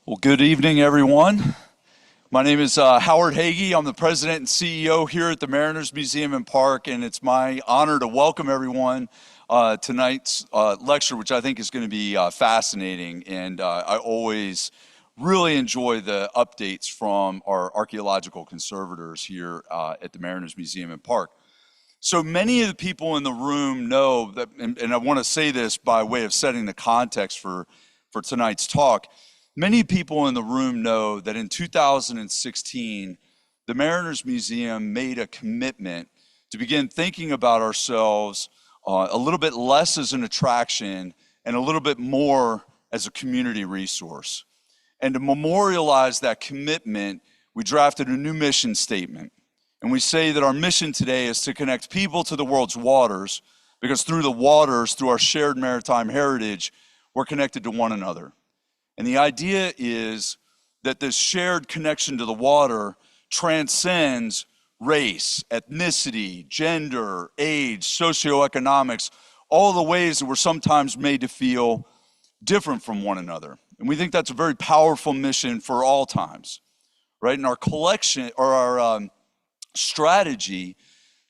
Well, good evening, everyone. My name is Howard Hagee. I'm the president and CEO here at the Mariners Museum and Park, and it's my honor to welcome everyone tonight's lecture, which I think is going to be fascinating. And I always really enjoy the updates from our archaeological conservators here at the Mariners Museum and Park. So many of the people in the room know that, and I want to say this by way of setting the context for tonight's talk. Many people in the room know that in 2016, the Mariners Museum made a commitment to begin thinking about ourselves a little bit less as an attraction and a little bit more as a community resource. And to memorialize that commitment, we drafted a new mission statement. And we say that our mission today is to connect people to the world's waters, because through the waters, through our shared maritime heritage, we're connected to one another. And the idea is that this shared connection to the water transcends race, ethnicity, gender, age, socioeconomics, all the ways that we're sometimes made to feel different from one another. And we think that's a very powerful mission for all times, right? And our collection, or our strategy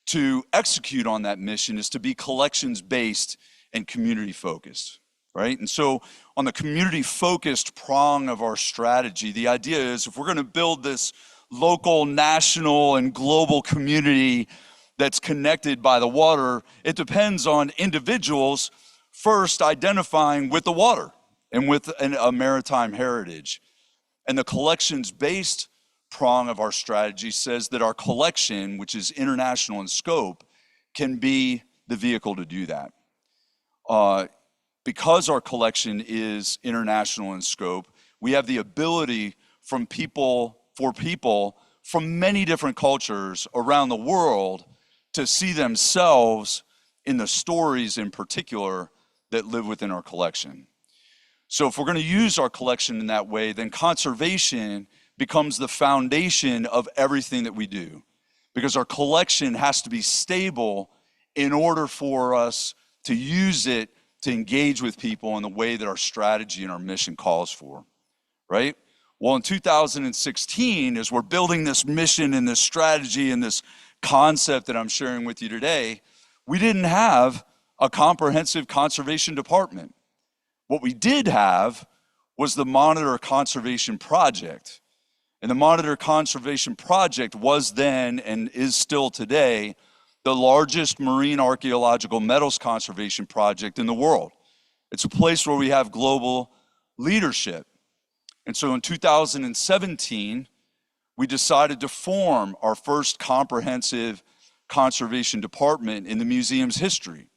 to execute on that mission is to be collections-based and community-focused. Right? And so on the community-focused prong of our strategy, the idea is if we're going to build this local, national, and global community that's connected by the water, it depends on individuals first identifying with the water and with a maritime heritage. And the collections-based prong of our strategy says that our collection, which is international in scope, can be the vehicle to do that. Because our collection is international in scope, we have the ability for people from many different cultures around the world to see themselves in the stories in particular that live within our collection. So if we're going to use our collection in that way, then conservation becomes the foundation of everything that we do, because our collection has to be stable in order for us to use it to engage with people in the way that our strategy and our mission calls for, right? Well, in 2016, as we're building this mission and this strategy and this concept that I'm sharing with you today, we didn't have a comprehensive conservation department. What we did have was the Monitor Conservation Project. And the Monitor Conservation Project was then and is still today the largest marine archaeological metals conservation project in the world. It's a place where we have global leadership. And so in 2017, we decided to form our first comprehensive conservation department in the museum's history.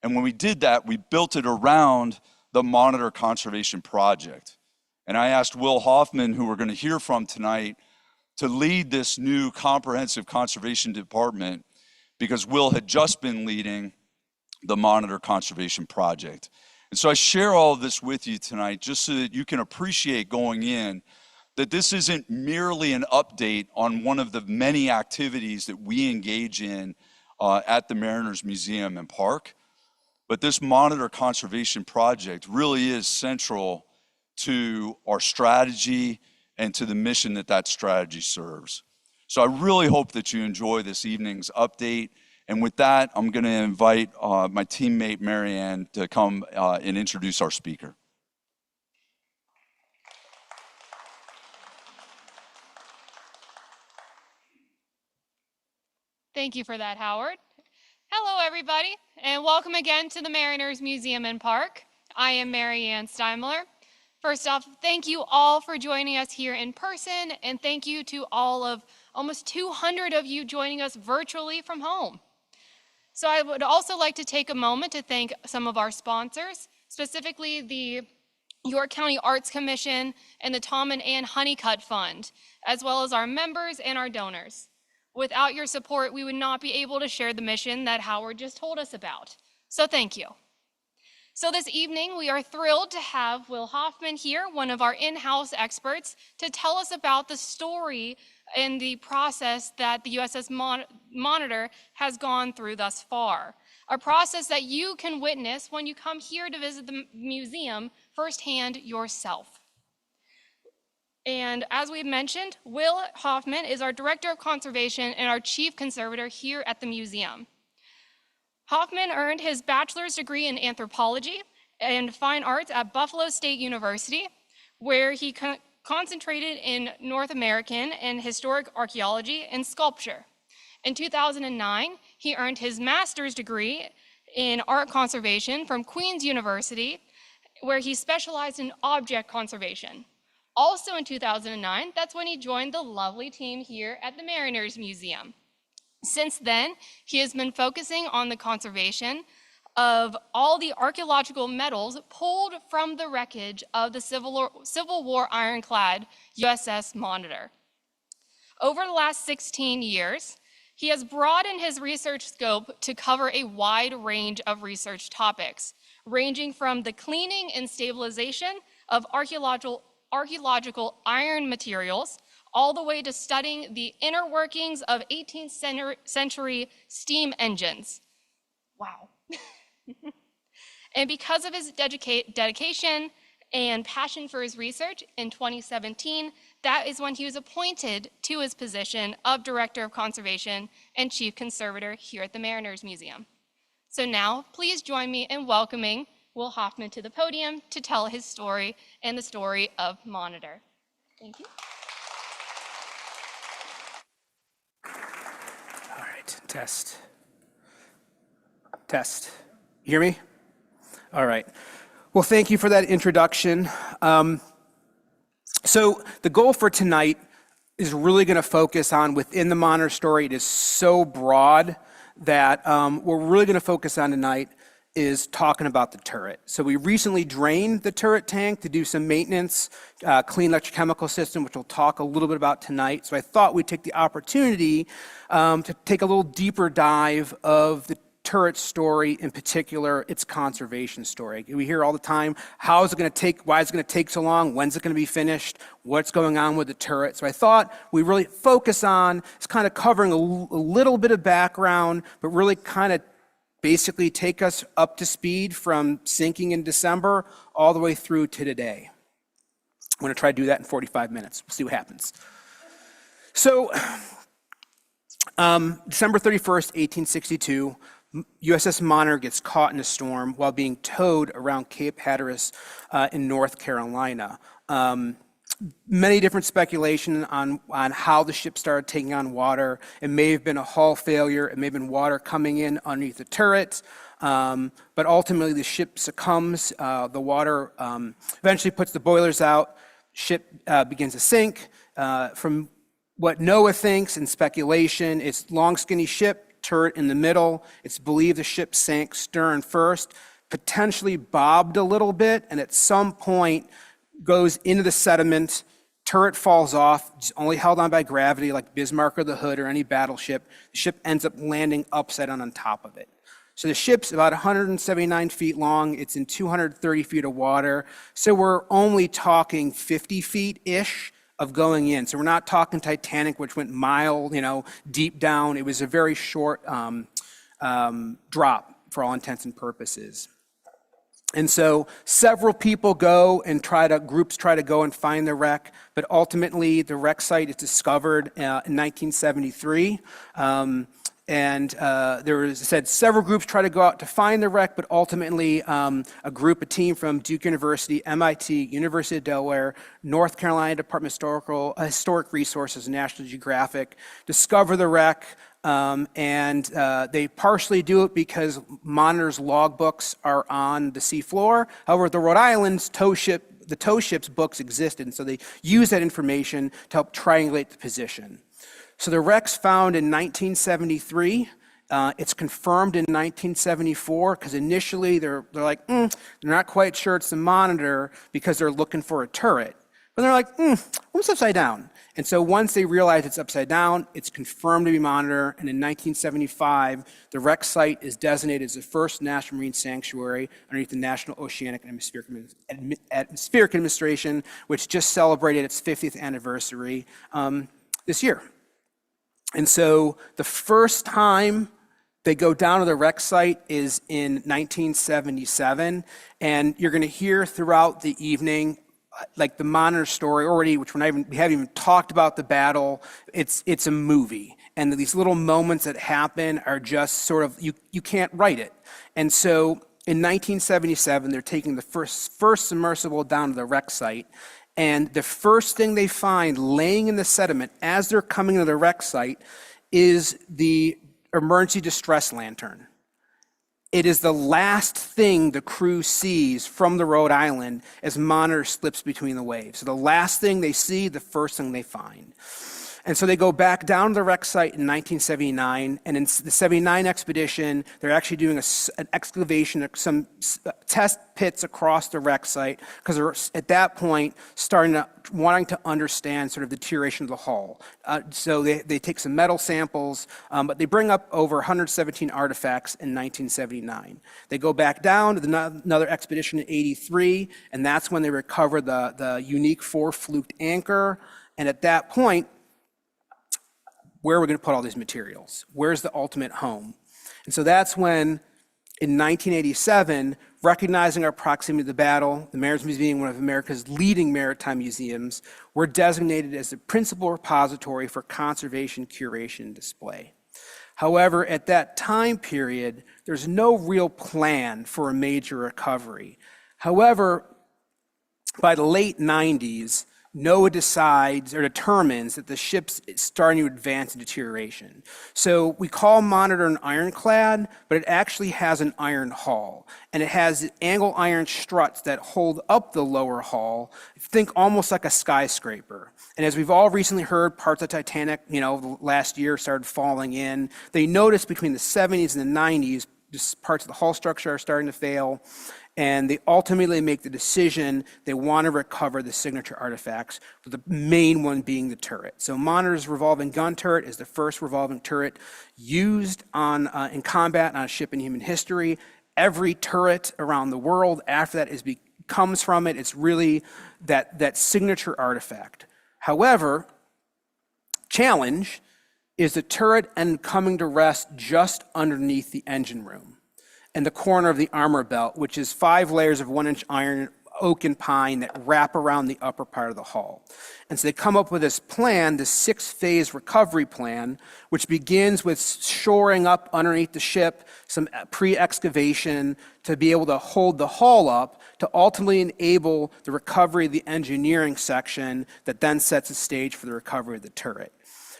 And when we did that, we built it around the Monitor Conservation Project. And I asked Will Hoffman, who we're going to hear from tonight, to lead this new comprehensive conservation department, because Will had just been leading the Monitor Conservation Project. And so I share all of this with you tonight just so that you can appreciate going in that this isn't merely an update on one of the many activities that we engage in at the Mariners Museum and Park, but this Monitor Conservation Project really is central to our strategy and to the mission that that strategy serves. So I really hope that you enjoy this evening's update. And with that, I'm going to invite my teammate, Marianne, to come and introduce our speaker. Thank you for that, Howard. Hello, everybody, and welcome again to the Mariners Museum and Park. I am Marianne Steimler. First off, thank you all for joining us here in person, and thank you to all of almost 200 of you joining us virtually from home. So I would also like to take a moment to thank some of our sponsors, specifically the York County Arts Commission and the Tom and Ann Honeycutt Fund, as well as our members and our donors. Without your support, we would not be able to share the mission that Howard just told us about. So thank you. So this evening, we are thrilled to have Will Hoffman here, one of our in-house experts, to tell us about the story and the process that the USS Monitor has gone through thus far. A process that you can witness when you come here to visit the museum firsthand yourself. And as we mentioned, Will Hoffman is our Director of Conservation and our Chief Conservator here at the museum. Hoffman earned his bachelor's degree in anthropology and fine arts at Buffalo State University, where he concentrated in North American and historic archaeology and sculpture. In 2009, he earned his master's degree in art conservation from Queen's University, where he specialized in object conservation. Also in 2009, that's when he joined the lovely team here at the Mariners Museum. Since then, he has been focusing on the conservation of all the archaeological metals pulled from the wreckage of the Civil War ironclad USS Monitor. Over the last 16 years, he has broadened his research scope to cover a wide range of research topics, ranging from the cleaning and stabilization of archaeological iron materials, all the way to studying the inner workings of 18th century steam engines. Wow. And because of his dedication and passion for his research, in 2017, that is when he was appointed to his position of Director of Conservation and Chief Conservator here at the Mariners Museum. So now, please join me in welcoming Will Hoffman to the podium to tell his story and the story of Monitor. Thank you. All right, test. Test. You hear me? All right. Well, thank you for that introduction. So the goal for tonight is really going to focus on within the Monitor story. It is so broad that what we're really going to focus on tonight is talking about the turret. So we recently drained the turret tank to do some maintenance, clean electrochemical system, which we'll talk a little bit about tonight. So I thought we'd take the opportunity to take a little deeper dive of turret story, in particular, its conservation story. We hear all the time, how is it going to take, why is it going to take so long, when's it going to be finished, what's going on with the turret. So I thought we really focus on, it's kind of covering a little bit of background, but really kind of basically take us up to speed from sinking in December all the way through to today. I'm going to try to do that in 45 minutes. We'll see what happens. So, December 31st, 1862, USS Monitor gets caught in a storm while being towed around Cape Hatteras in North Carolina. Many different speculation on how the ship started taking on water. It may have been a hull failure. It may have been water coming in underneath the turret. But ultimately, the ship succumbs. The water eventually puts the boilers out. Ship begins to sink. From what NOAA thinks and speculation, it's long, skinny ship, turret in the middle. It's believed the ship sank stern first, potentially bobbed a little bit, and at some point goes into the sediment. Turret falls off, it's only held on by gravity like Bismarck or the Hood or any battleship. The ship ends up landing upside down on top of it. So the ship's about 179 feet long. It's in 230 feet of water. So we're only talking 50 feet-ish of going in. So we're not talking Titanic, which went deep down. It was a very short drop for all intents and purposes. And so several people go and groups try to go and find the wreck, but ultimately the wreck site is discovered in 1973. There was, said, several groups try to go out to find the wreck, but ultimately a team from Duke University, MIT, University of Delaware, North Carolina Department of Historic Resources, National Geographic, discover the wreck. They partially do it because Monitor's logbooks are on the seafloor. However, the Rhode Island's tow ship's books existed, and so they use that information to help triangulate the position. So the wreck's found in 1973. It's confirmed in 1974 because initially they're like, they're not quite sure it's the Monitor because they're looking for a turret. But they're like, what's upside down? And so once they realize it's upside down, it's confirmed to be Monitor. And in 1975, the wreck site is designated as the first National Marine Sanctuary underneath the National Oceanic and Atmospheric Administration, which just celebrated its 50th anniversary this year. And so the first time they go down to the wreck site is in 1977. And you're going to hear throughout the evening like the Monitor story already, which we haven't even talked about the battle. It's a movie, and these little moments that happen are just sort of you can't write it. And so in 1977, they're taking the first submersible down to the wreck site, and the first thing they find laying in the sediment as they're coming to the wreck site is the emergency distress lantern. It is the last thing the crew sees from the Rhode Island as Monitor slips between the waves. So the last thing they see, the first thing they find. And so they go back down to the wreck site in 1979, and in the 79 expedition, they're actually doing an excavation of some test pits across the wreck site, because they're at that point wanting to understand sort of the deterioration of the hull. So they take some metal samples, but they bring up over 117 artifacts in 1979. They go back down to another expedition in 83, and that's when they recover the unique 4-fluked anchor. And at that point, where are we going to put all these materials? Where's the ultimate home? And so that's when, in 1987, recognizing our proximity to the battle, the Mariners Museum, one of America's leading maritime museums, we're designated as the principal repository for conservation, curation, and display. However, at that time period, there's no real plan for a major recovery. However, by the late 90s, NOAA decides or determines that the ship's starting to advance in deterioration. So we call Monitor an ironclad, but it actually has an iron hull. And it has angle iron struts that hold up the lower hull, think almost like a skyscraper. And as we've all recently heard, parts of Titanic, last year started falling in. They noticed between the 70s and the 90s, just parts of the hull structure are starting to fail. And they ultimately make the decision they want to recover the signature artifacts, with the main one being the turret. So Monitor's revolving gun turret is the first revolving turret used in combat on a ship in human history. Every turret around the world after that comes from it. It's really that signature artifact. However, challenge is the turret and coming to rest just underneath the engine room and the corner of the armor belt, which is 5 layers of 1-inch iron, oak, and pine that wrap around the upper part of the hull. And so they come up with this plan, this 6-phase recovery plan, which begins with shoring up underneath the ship, some pre-excavation to be able to hold the hull up, to ultimately enable the recovery of the engineering section that then sets the stage for the recovery of the turret.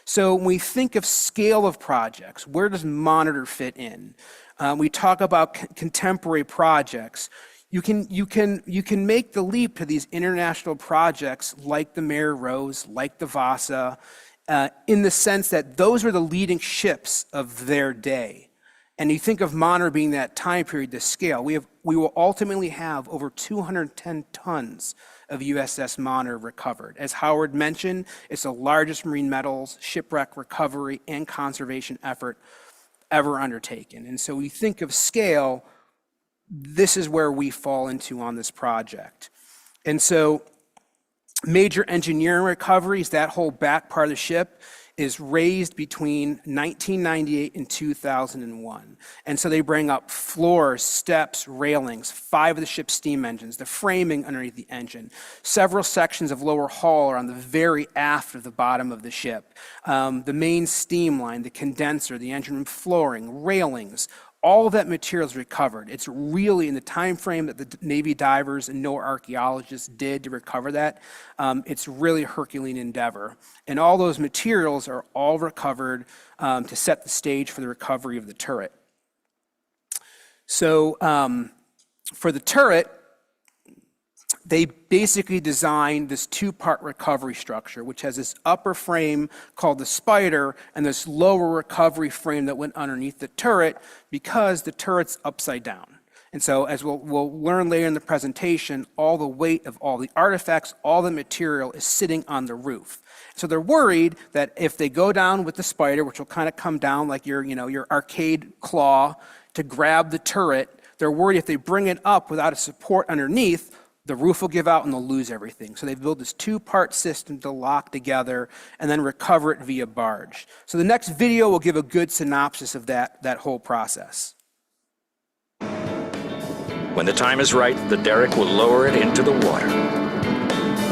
So when we think of scale of projects, where does Monitor fit in? We talk about contemporary projects. You can make the leap to these international projects like the Mare Rose, like the Vasa, in the sense that those are the leading ships of their day. And you think of Monitor being that time period, the scale. We will ultimately have over 210 tons of USS Monitor recovered. As Howard mentioned, it's the largest marine metals, shipwreck recovery, and conservation effort ever undertaken. And so we think of scale, this is where we fall into on this project. And so major engineering recoveries, that whole back part of the ship is raised between 1998 and 2001. And so they bring up floors, steps, railings, 5 of the ship's steam engines, the framing underneath the engine. Several sections of lower hull are on the very aft of the bottom of the ship. The main steam line, the condenser, the engine room flooring, railings, all of that material is recovered. It's really in the time frame that the Navy divers and NOAA archaeologists did to recover that. It's really a Herculean endeavor. And all those materials are all recovered to set the stage for the recovery of the turret. So for the turret, they basically designed this 2-part recovery structure, which has this upper frame called the spider and this lower recovery frame that went underneath the turret, because the turret's upside down. And so as we'll learn later in the presentation, all the weight of all the artifacts, all the material is sitting on the roof. So they're worried that if they go down with the spider, which will kind of come down like your arcade claw to grab the turret, they're worried if they bring it up without a support underneath, the roof will give out and they'll lose everything. So they've built this 2-part system to lock together and then recover it via barge. So the next video will give a good synopsis of that whole process. When the time is right, the derrick will lower it into the water.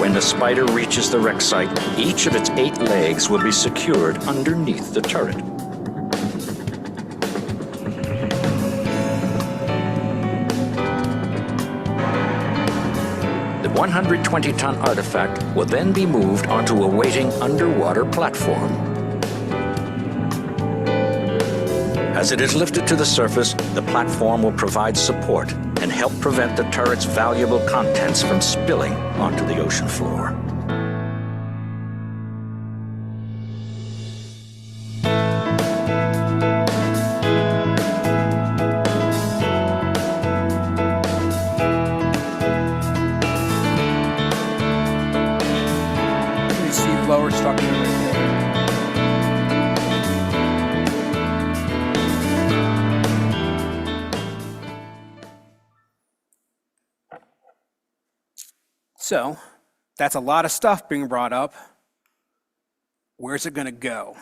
When the spider reaches the wreck site, each of its 8 legs will be secured underneath the turret. The 120-ton artifact will then be moved onto a waiting underwater platform. As it is lifted to the surface, the platform will provide support and help prevent the turret's valuable contents from spilling onto the ocean floor. You see lower structure right there. So that's a lot of stuff being brought up. Where's it going to go?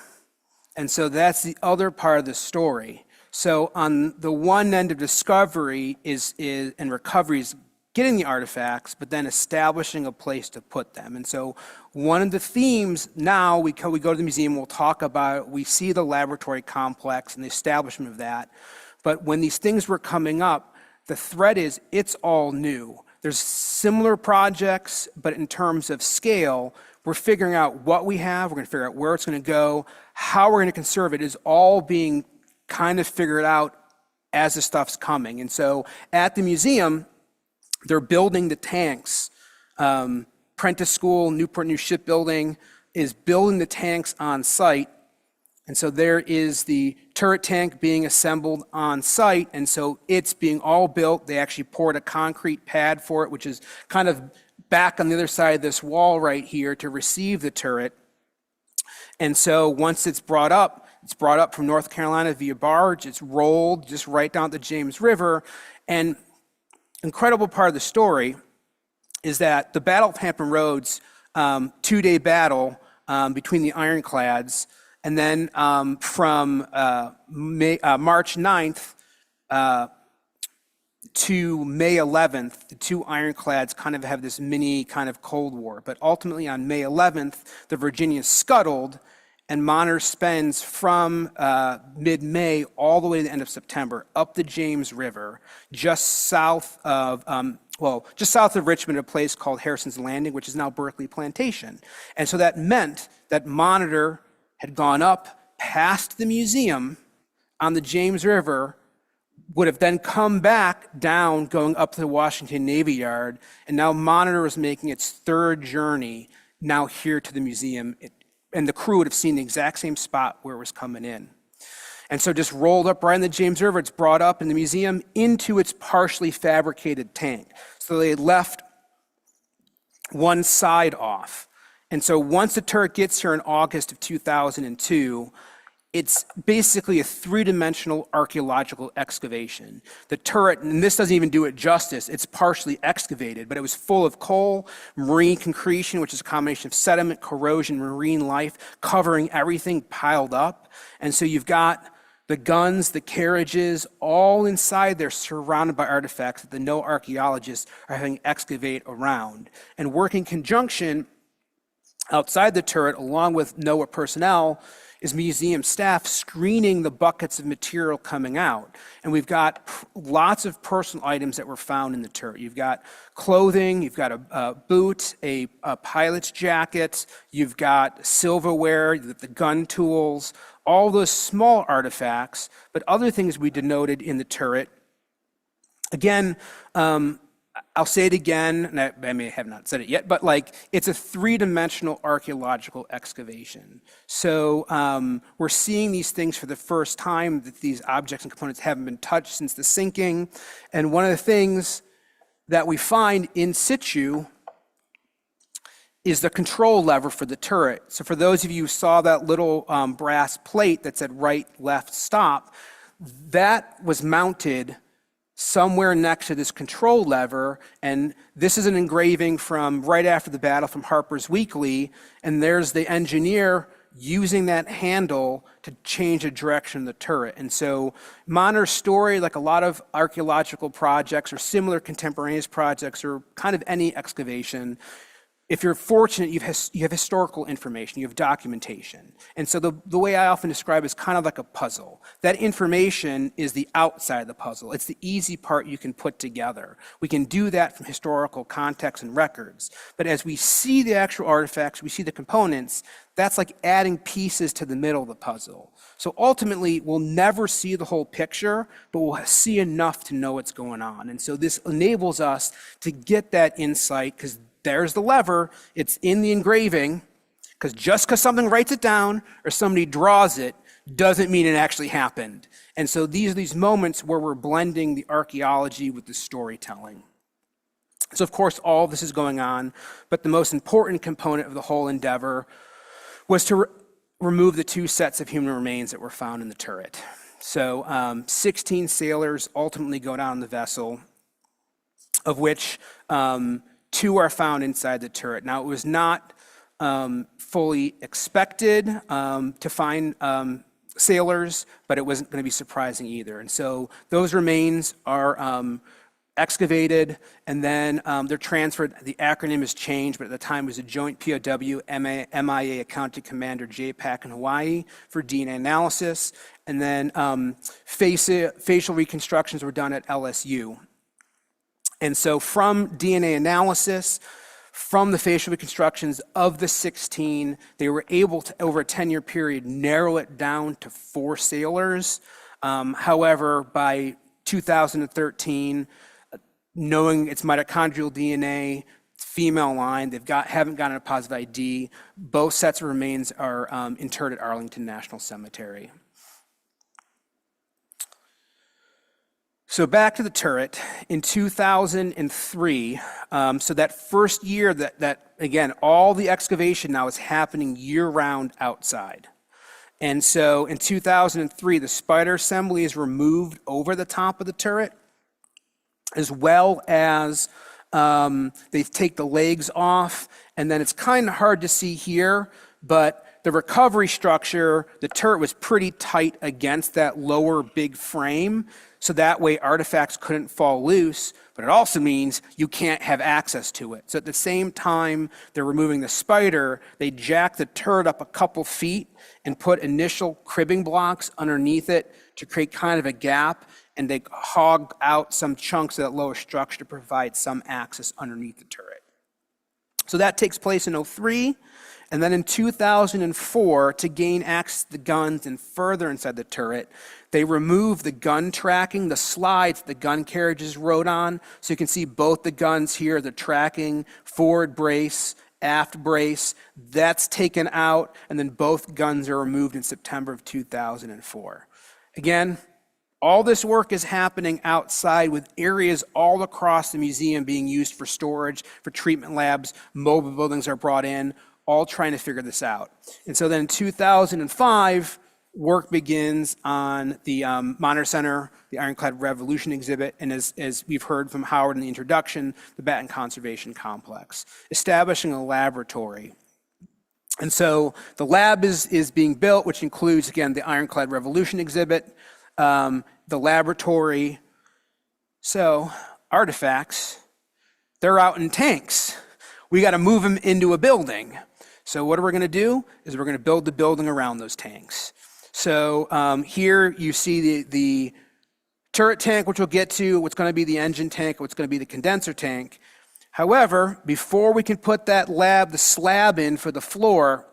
And so that's the other part of the story. So on the one end of discovery and recovery is getting the artifacts, but then establishing a place to put them. And so one of the themes now, we go to the museum, we'll talk about, we see the laboratory complex and the establishment of that. But when these things were coming up, the thread is it's all new. There's similar projects, but in terms of scale, we're figuring out what we have, we're going to figure out where it's going to go, how we're going to conserve it is all being kind of figured out as the stuff's coming. And so at the museum, they're building the tanks. Prentice School, Newport New Shipbuilding is building the tanks on site. And so there is the turret tank being assembled on site, and so it's being all built. They actually poured a concrete pad for it, which is kind of back on the other side of this wall right here to receive the turret. And so once it's brought up from North Carolina via barge, it's rolled just right down the James River. And incredible part of the story is that the Battle of Hampton Roads, 2-day battle between the ironclads, and then from March 9th to May 11th, the two ironclads kind of have this mini kind of Cold War. But ultimately on May 11th, the Virginia scuttled, and Monitor spends from mid-May all the way to the end of September up the James River, just south of Richmond, a place called Harrison's Landing, which is now Berkeley Plantation. And so that meant that Monitor had gone up past the museum on the James River, would have then come back down, going up to the Washington Navy Yard, and now Monitor was making its third journey now here to the museum, and the crew would have seen the exact same spot where it was coming in. And so just rolled up right in the James River, it's brought up in the museum into its partially fabricated tank. So they left one side off. And so once the turret gets here in August of 2002, it's basically a three-dimensional archaeological excavation. The turret, and this doesn't even do it justice, it's partially excavated, but it was full of coal, marine concretion, which is a combination of sediment, corrosion, marine life, covering everything piled up. And so you've got the guns, the carriages, all inside there surrounded by artifacts that the no archaeologists are having to excavate around. And work in conjunction outside the turret, along with NOAA personnel, is museum staff screening the buckets of material coming out. And we've got lots of personal items that were found in the turret. You've got clothing, you've got a boot, a pilot's jacket, you've got silverware, the gun tools, all those small artifacts, but other things we denoted in the turret. Again, I'll say it again, and I may have not said it yet, but it's a three-dimensional archaeological excavation. So we're seeing these things for the first time, that these objects and components haven't been touched since the sinking. And one of the things that we find in situ is the control lever for the turret. So for those of you who saw that little brass plate that said right, left, stop, that was mounted somewhere next to this control lever, and this is an engraving from right after the battle from Harper's Weekly, and there's the engineer using that handle to change the direction of the turret. And so Monitor's story, like a lot of archaeological projects or similar contemporaneous projects or kind of any excavation, if you're fortunate, you have historical information, you have documentation. And so the way I often describe it is kind of like a puzzle. That information is the outside of the puzzle. It's the easy part you can put together. We can do that from historical context and records. But as we see the actual artifacts, we see the components, that's like adding pieces to the middle of the puzzle. So ultimately, we'll never see the whole picture, but we'll see enough to know what's going on. And so this enables us to get that insight, because there's the lever, it's in the engraving, because just because something writes it down or somebody draws it doesn't mean it actually happened. And so these are these moments where we're blending the archaeology with the storytelling. So of course, all of this is going on, but the most important component of the whole endeavor was to remove the two sets of human remains that were found in the turret. So 16 sailors ultimately go down the vessel, of which 2 are found inside the turret. Now, it was not fully expected to find sailors, but it wasn't going to be surprising either. And so those remains are excavated, and then they're transferred. The acronym has changed, but at the time it was a Joint POW MIA Accounting Commander JPAC in Hawaii for DNA analysis. And then facial reconstructions were done at LSU. And so from DNA analysis, from the facial reconstructions of the 16, they were able to, over a 10-year period, narrow it down to 4 sailors. However, by 2013, knowing it's mitochondrial DNA, female line. Haven't gotten a positive ID. Both sets of remains are interred at Arlington National Cemetery. So back to the turret. In 2003, so that first year that again, all the excavation now is happening year-round outside. And so in 2003, the spider assembly is removed over the top of the turret, as well as they take the legs off, and then it's kind of hard to see here, but the recovery structure, the turret was pretty tight against that lower big frame, so that way artifacts couldn't fall loose, but it also means you can't have access to it. So at the same time they're removing the spider, they jack the turret up a couple feet and put initial cribbing blocks underneath it to create kind of a gap, and they hog out some chunks of that lower structure to provide some access underneath the turret. So that takes place in 2003. And then in 2004, to gain access to the guns and further inside the turret, they removed the gun tracking, the slides the gun carriages rode on. So you can see both the guns here, the tracking, forward brace, aft brace, that's taken out, and then both guns are removed in September of 2004. Again, all this work is happening outside with areas all across the museum being used for storage, for treatment labs, mobile buildings are brought in, all trying to figure this out. And so then in 2005, work begins on the Monitor Center, the Ironclad Revolution exhibit, and as we've heard from Howard in the introduction, the Batten Conservation Complex, establishing a laboratory. And so the lab is being built, which includes, again, the Ironclad Revolution exhibit, the laboratory. So artifacts, they're out in tanks. We got to move them into a building. So what we're going to do is we're going to build the building around those tanks. So here you see the turret tank, which we'll get to, what's going to be the engine tank, what's going to be the condenser tank. However, before we can put the slab in for the floor,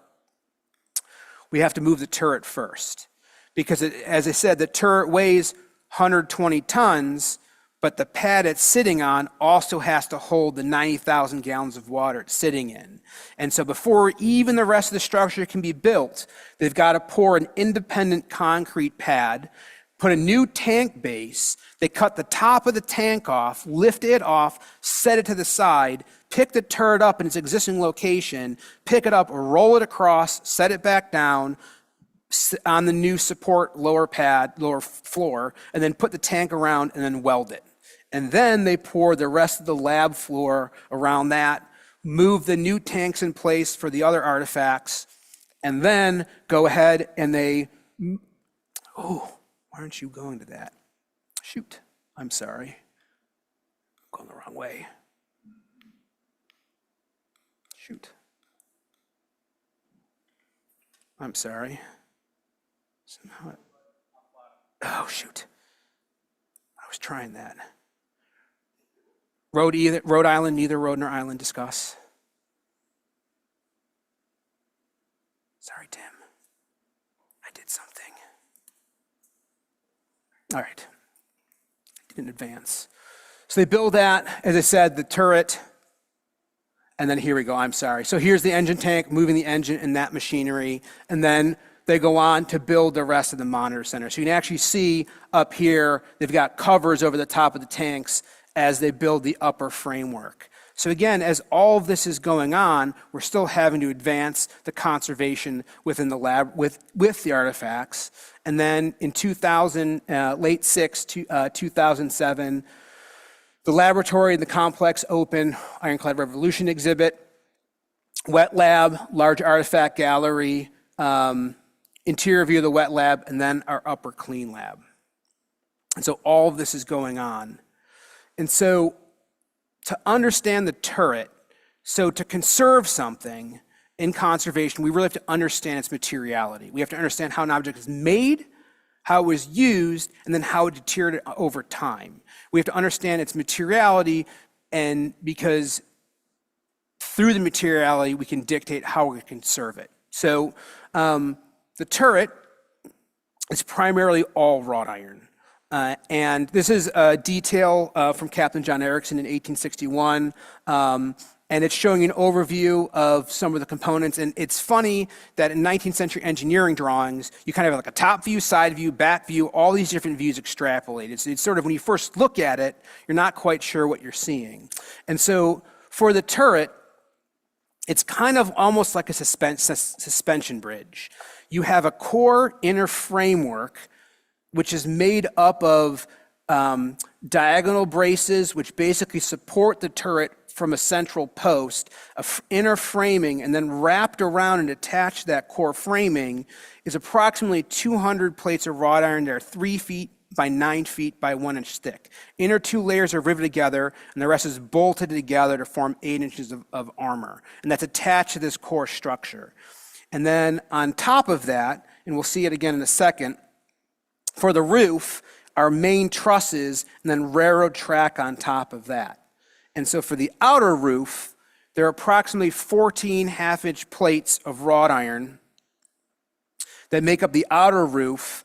we have to move the turret first. Because as I said, the turret weighs 120 tons, but the pad it's sitting on also has to hold the 90,000 gallons of water it's sitting in. And so before even the rest of the structure can be built, they've got to pour an independent concrete pad, put a new tank base, they cut the top of the tank off, lift it off, set it to the side, pick the turret up in its existing location, pick it up, roll it across, set it back down on the new support lower floor, and then put the tank around and then weld it. And then they pour the rest of the lab floor around that, move the new tanks in place for the other artifacts, and then go ahead and why aren't you going to that? Shoot, I'm sorry. I'm going the wrong way. Shoot. I'm sorry. Oh, shoot. I was trying that. Rhode Island, neither road nor island discuss. Sorry, Tim. I did something. All right. I didn't advance. So they build that, as I said, the turret, and then here we go, I'm sorry. So here's the engine tank, moving the engine and that machinery, and then they go on to build the rest of the Monitor Center. So you can actually see up here, they've got covers over the top of the tanks as they build the upper framework. So again, as all of this is going on, we're still having to advance the conservation within the lab with the artifacts. And then in 2007, the laboratory and the complex open, Ironclad Revolution exhibit, wet lab, large artifact gallery, interior view of the wet lab, and then our upper clean lab. And so all of this is going on. And so to understand the turret, so to conserve something in conservation, we really have to understand its materiality. We have to understand how an object is made, how it was used, and then how it deteriorated over time. We have to understand its materiality, and because through the materiality, we can dictate how we conserve it. So the turret is primarily all wrought iron. And this is a detail from Captain John Erickson in 1861. And it's showing an overview of some of the components. And it's funny that in 19th century engineering drawings, you kind of have like a top view, side view, back view, all these different views extrapolated. So it's sort of, when you first look at it, you're not quite sure what you're seeing. And so for the turret, it's kind of almost like a suspension bridge. You have a core inner framework, which is made up of diagonal braces, which basically support the turret from a central post, inner framing, and then wrapped around and attached to that core framing is approximately 200 plates of wrought iron that are 3 feet by 9 feet by 1 inch thick. Inner 2 layers are riveted together, and the rest is bolted together to form 8 inches of armor. And that's attached to this core structure. And then on top of that, and we'll see it again in a second, for the roof, our main trusses, and then railroad track on top of that. And so for the outer roof, there are approximately 14 half-inch plates of wrought iron that make up the outer roof.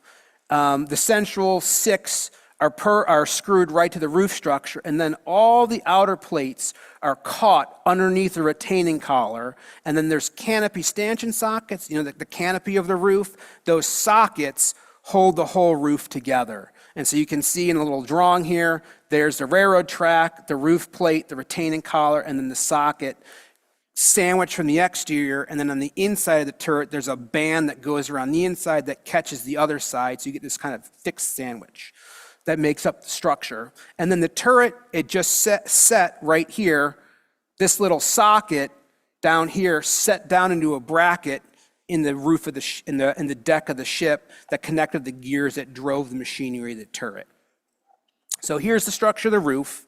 The central 6 are screwed right to the roof structure, and then all the outer plates are caught underneath the retaining collar. And then there's canopy stanchion sockets, the canopy of the roof. Those sockets hold the whole roof together. And so you can see in a little drawing here, there's the railroad track, the roof plate, the retaining collar, and then the socket sandwiched from the exterior. And then on the inside of the turret, there's a band that goes around the inside that catches the other side. So you get this kind of fixed sandwich that makes up the structure. And then the turret, it just set right here, this little socket down here set down into a bracket in the roof of in the deck of the ship that connected the gears that drove the machinery of the turret. So here's the structure of the roof.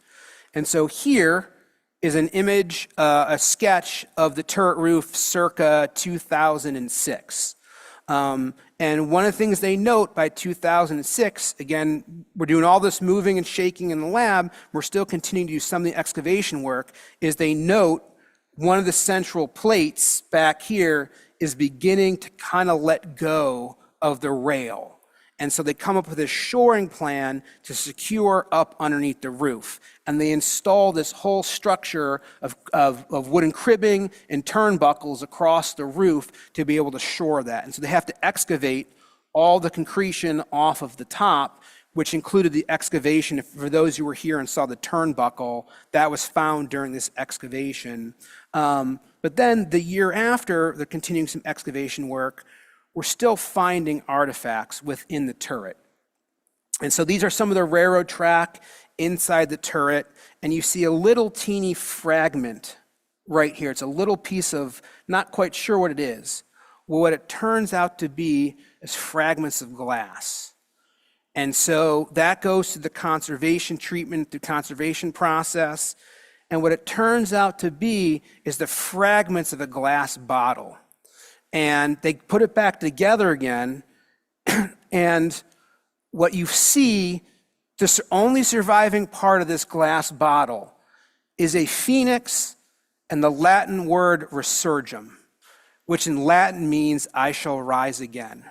And so here is an image, a sketch of the turret roof circa 2006. And one of the things they note by 2006, again, we're doing all this moving and shaking in the lab, we're still continuing to do some of the excavation work, is they note one of the central plates back here is beginning to kind of let go of the rail. And so they come up with a shoring plan to secure up underneath the roof. And they install this whole structure of wooden cribbing and turnbuckles across the roof to be able to shore that. And so they have to excavate all the concretion off of the top, which included the excavation. For those who were here and saw the turnbuckle, that was found during this excavation. But then the year after, they're continuing some excavation work, we're still finding artifacts within the turret. And so these are some of the railroad track inside the turret, and you see a little teeny fragment right here. It's a little piece of, not quite sure what it is. Well, what it turns out to be is fragments of glass. And so that goes to the conservation treatment, the conservation process. And what it turns out to be is the fragments of a glass bottle. And they put it back together again. And what you see, the only surviving part of this glass bottle is a phoenix and the Latin word resurgam, which in Latin means I shall rise again.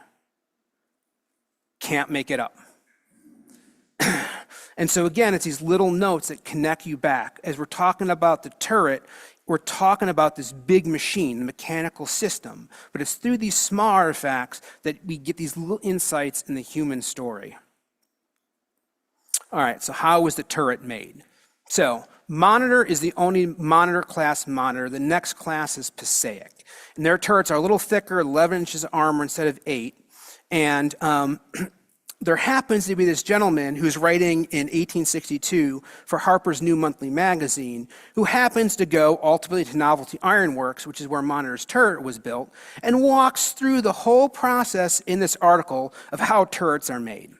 Can't make it up. And so again, it's these little notes that connect you back. As we're talking about the turret, we're talking about this big machine, the mechanical system. But it's through these small artifacts that we get these little insights in the human story. All right, so how was the turret made? So Monitor is the only Monitor class monitor. The next class is Passaic. And their turrets are a little thicker, 11 inches of armor instead of 8. And there happens to be this gentleman who's writing in 1862 for Harper's New Monthly Magazine, who happens to go ultimately to Novelty Iron Works, which is where Monitor's turret was built, and walks through the whole process in this article of how turrets are made.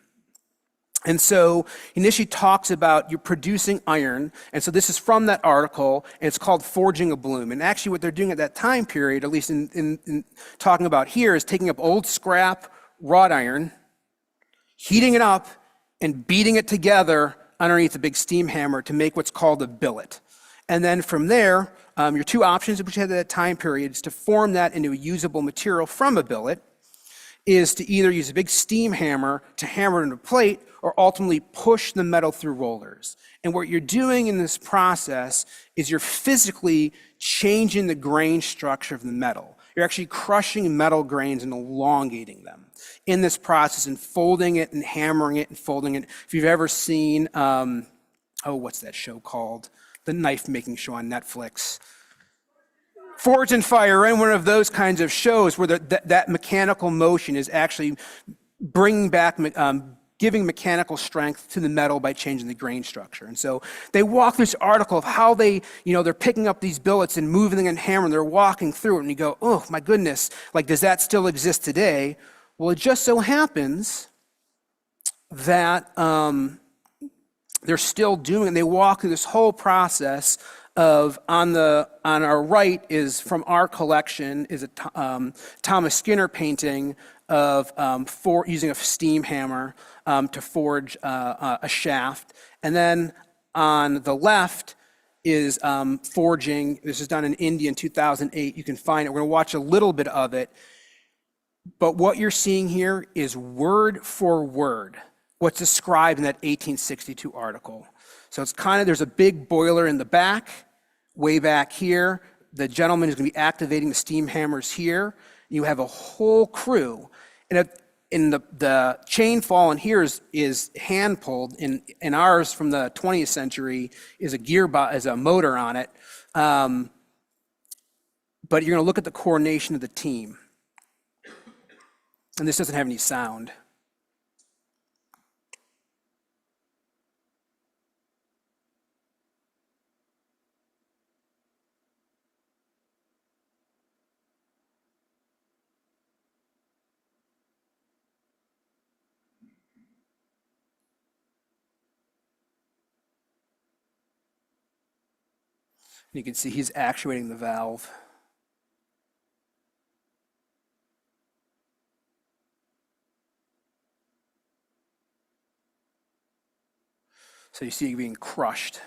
And so he initially talks about you're producing iron, and so this is from that article, and it's called Forging a Bloom. And actually what they're doing at that time period, at least in talking about here, is taking up old scrap wrought iron, heating it up, and beating it together underneath a big steam hammer to make what's called a billet. And then from there, your two options which you had at that time period is to form that into a usable material from a billet. is to either use a big steam hammer to hammer it into plate or ultimately push the metal through rollers. And what you're doing in this process is you're physically changing the grain structure of the metal. You're actually crushing metal grains and elongating them in this process and folding it and hammering it and folding it. If you've ever seen, what's that show called? The knife making show on Netflix. Forge and Fire, and one of those kinds of shows where that mechanical motion is actually bringing back, giving mechanical strength to the metal by changing the grain structure. And so they walk this article of how they're picking up these billets and moving them and hammering. They're walking through it, and you go, oh my goodness, like does that still exist today? Well, it just so happens that they're still doing it. They walk through this whole process of on our right is from our collection is a Thomas Skinner painting of using a steam hammer to forge a shaft, and then on the left is forging. This is done in India in 2008. You can find it. We're going to watch a little bit of it, but what you're seeing here is word for word what's described in that 1862 article. So it's there's a big boiler in the back, way back here. The gentleman is going to be activating the steam hammers here. You have a whole crew. And in the chain fall in here is hand pulled. In ours from the 20th century is a motor on it. But you're going to look at the coordination of the team. And this doesn't have any sound. You can see he's actuating the valve. So you see it being crushed.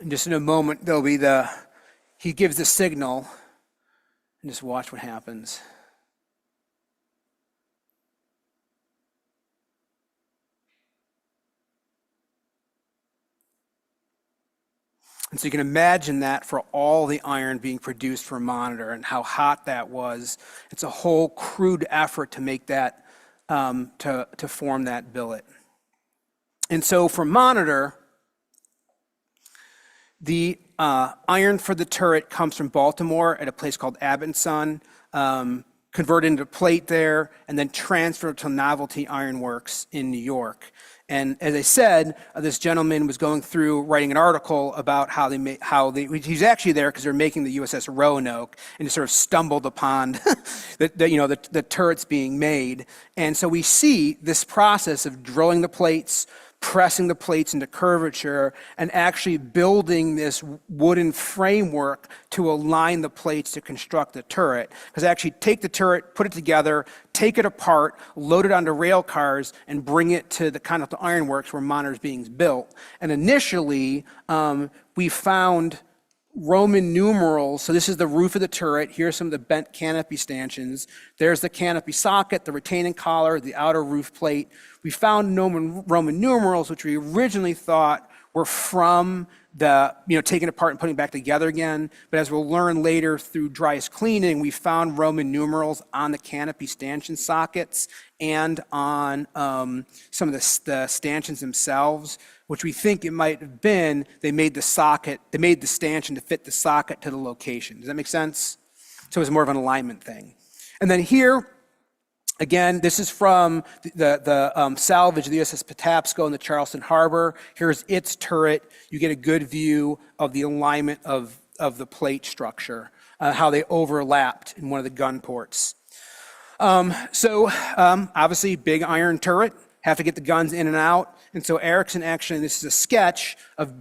And just in a moment, there'll be he gives the signal, and just watch what happens. And so you can imagine that for all the iron being produced for a monitor and how hot that was. It's a whole crude effort to make that, to form that billet. And so for monitor, the iron for the turret comes from Baltimore at a place called Batten Son, converted into plate there, and then transferred to Novelty Iron Works in New York. And as I said, this gentleman was going through writing an article about he's actually there because they're making the USS Roanoke, and he sort of stumbled upon the turrets being made. And so we see this process of drilling the plates, pressing the plates into curvature, and actually building this wooden framework to align the plates to construct the turret. Because they actually take the turret, put it together, take it apart, load it onto rail cars, and bring it to the kind of the ironworks where monitors being built. And initially, we found Roman numerals. So this is the roof of the turret. Here's some of the bent canopy stanchions. There's the canopy socket, the retaining collar, the outer roof plate. We found Roman numerals, which we originally thought were from taking apart and putting back together again. But as we'll learn later through driest cleaning, we found Roman numerals on the canopy stanchion sockets and on some of the stanchions themselves, which we think it might have been they made the stanchion to fit the socket to the location. Does that make sense? So it was more of an alignment thing. And then here, again, this is from the salvage of the USS Patapsco in the Charleston Harbor. Here's its turret. You get a good view of the alignment of the plate structure. how they overlapped in one of the gun ports. Obviously, big iron turret, have to get the guns in and out. And so Erickson actually, this is a sketch of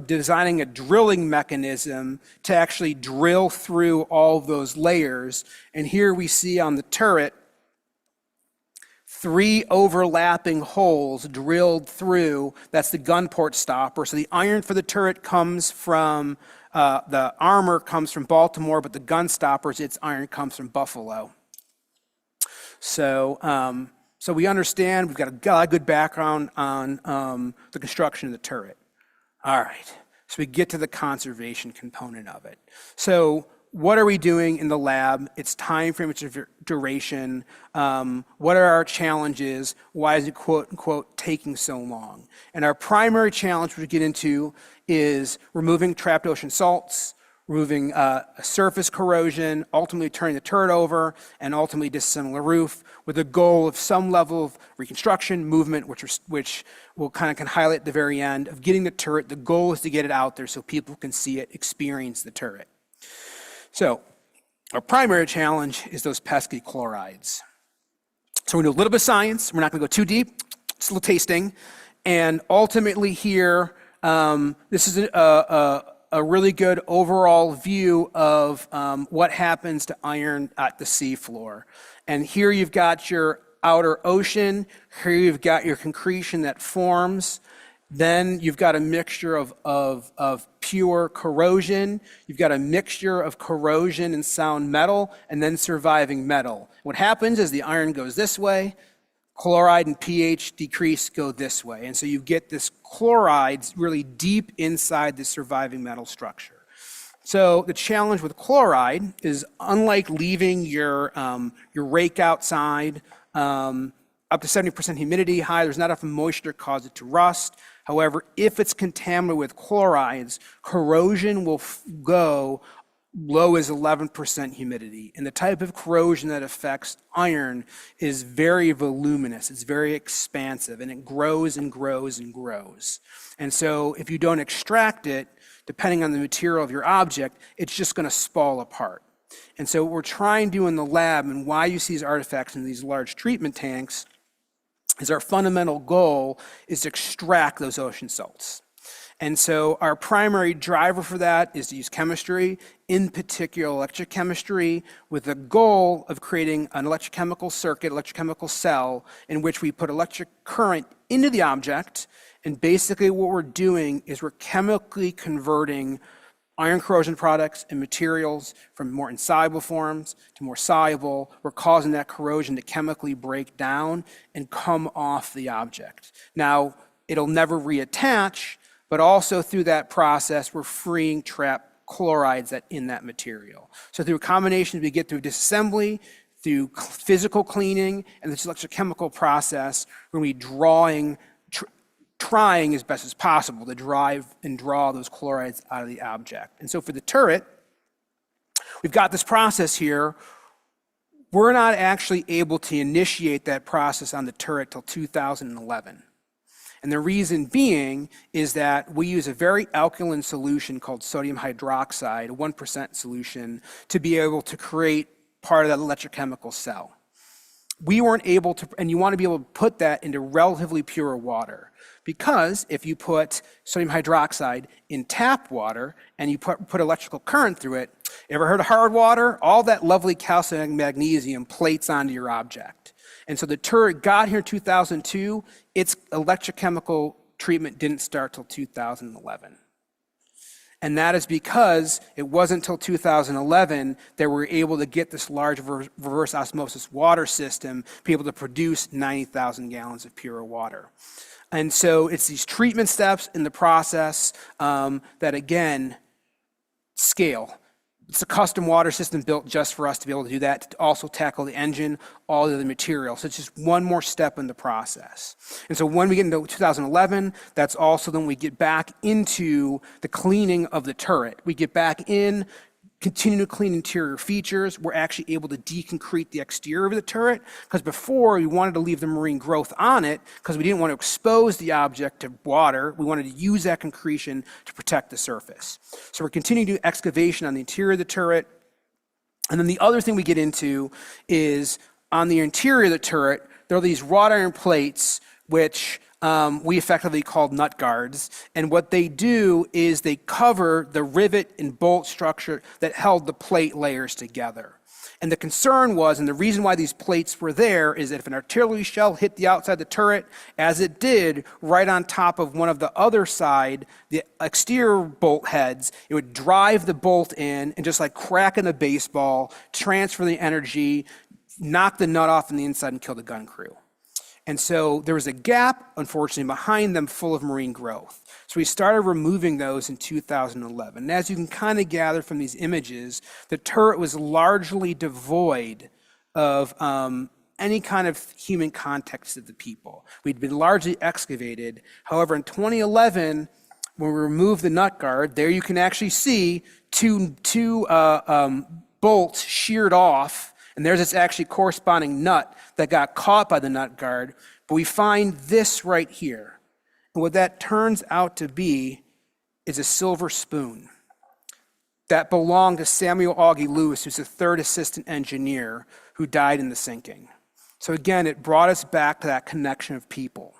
designing a drilling mechanism to actually drill through all of those layers. And here we see on the turret 3 overlapping holes drilled through. That's the gun port stopper. So the iron for the turret comes from, the armor comes from Baltimore, but the gun stoppers, its iron comes from Buffalo. So we understand, we've got a good background on the construction of the turret. All right, so we get to the conservation component of it. So what are we doing in the lab? Its time frame, its duration. What are our challenges? Why is it quote unquote taking so long? And our primary challenge we get into is removing trapped ocean salts, removing surface corrosion, ultimately turning the turret over, and ultimately disassembling the roof with the goal of some level of reconstruction, movement, which we'll can highlight at the very end, of getting the turret. The goal is to get it out there so people can see it, experience the turret. So our primary challenge is those pesky chlorides. So we're gonna do a little bit of science. We're not gonna go too deep, just a little tasting. And ultimately here, this is a really good overall view of what happens to iron at the seafloor. And here you've got your outer ocean, here you've got your concretion that forms, then you've got a mixture of pure corrosion, you've got a mixture of corrosion and sound metal, and then surviving metal. What happens is the iron goes this way, chloride and pH decrease go this way. And so you get this chlorides really deep inside the surviving metal structure. So the challenge with chloride is, unlike leaving your rake outside, up to 70% humidity high, there's not enough moisture to cause it to rust. However, if it's contaminated with chlorides, corrosion will go low as 11% humidity. And the type of corrosion that affects iron is very voluminous, it's very expansive, and it grows and grows and grows. And so if you don't extract it, depending on the material of your object, it's just gonna fall apart. And so what we're trying to do in the lab, and why you see these artifacts in these large treatment tanks, is our fundamental goal is to extract those ocean salts. And so our primary driver for that is to use chemistry, in particular electrochemistry, with the goal of creating an electrochemical circuit, electrochemical cell, in which we put electric current into the object. And basically what we're doing is we're chemically converting iron corrosion products and materials from more insoluble forms to more soluble. We're causing that corrosion to chemically break down and come off the object. Now, it'll never reattach, but also through that process, we're freeing trapped chlorides in that material. So through a combination, we get through disassembly, through physical cleaning, and this electrochemical process, we're going to be trying as best as possible to drive and draw those chlorides out of the object. And so for the turret, we've got this process here. We're not actually able to initiate that process on the turret till 2011. And the reason being is that we use a very alkaline solution called sodium hydroxide, a 1% solution, to be able to create part of that electrochemical cell. We weren't able to, and you want to be able to put that into relatively pure water. Because if you put sodium hydroxide in tap water and you put electrical current through it, ever heard of hard water? All that lovely calcium and magnesium plates onto your object. And so the turret got here in 2002, its electrochemical treatment didn't start till 2011. And that is because it wasn't until 2011 that we were able to get this large reverse osmosis water system, be able to produce 90,000 gallons of pure water. And so it's these treatment steps in the process that, again, scale. It's a custom water system built just for us to be able to do that, to also tackle the engine, all of the materials. So it's just one more step in the process. And so when we get into 2011, that's also then we get back into the cleaning of the turret. We get back in, continue to clean interior features. We're actually able to deconcrete the exterior of the turret, because before we wanted to leave the marine growth on it because we didn't want to expose the object to water. We wanted to use that concretion to protect the surface. So we're continuing to do excavation on the interior of the turret, And then the other thing we get into is on the interior of the turret, there are these wrought iron plates, which we effectively call nut guards. And what they do is they cover the rivet and bolt structure that held the plate layers together. And the concern was, and the reason why these plates were there, is that if an artillery shell hit the outside of the turret, as it did, right on top of one of the other side, the exterior bolt heads, it would drive the bolt in and just like cracking a baseball, transfer the energy, knock the nut off on the inside and kill the gun crew. And so there was a gap, unfortunately, behind them full of marine growth. So we started removing those in 2011. And as you can kind of gather from these images, the turret was largely devoid of any kind of human context to the people. We'd been largely excavated. However, in 2011, when we removed the nut guard, there you can actually see two bolts sheared off, and there's this actually corresponding nut that got caught by the nut guard. But we find this right here. And what that turns out to be is a silver spoon that belonged to Samuel Augie Lewis, who's the third assistant engineer who died in the sinking. So again, it brought us back to that connection of people.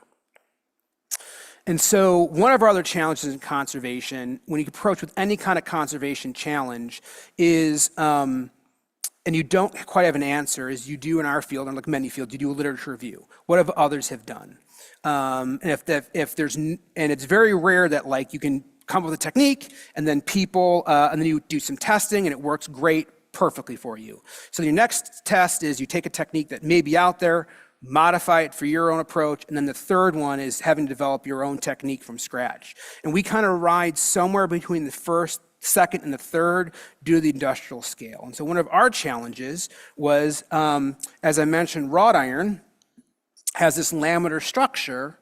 And so one of our other challenges in conservation, when you approach with any kind of conservation challenge, is, and you don't quite have an answer, is you do in our field, and like many fields, you do a literature review. What have others have done? And if there's, and it's very rare that like you can come up with a technique and then people, and then you do some testing and it works great, perfectly for you. So your next test is you take a technique that may be out there, modify it for your own approach, and then the third one is having to develop your own technique from scratch. And we kind of ride somewhere between the first, second, and the third due to the industrial scale. And so one of our challenges was, as I mentioned, wrought iron has this laminar structure,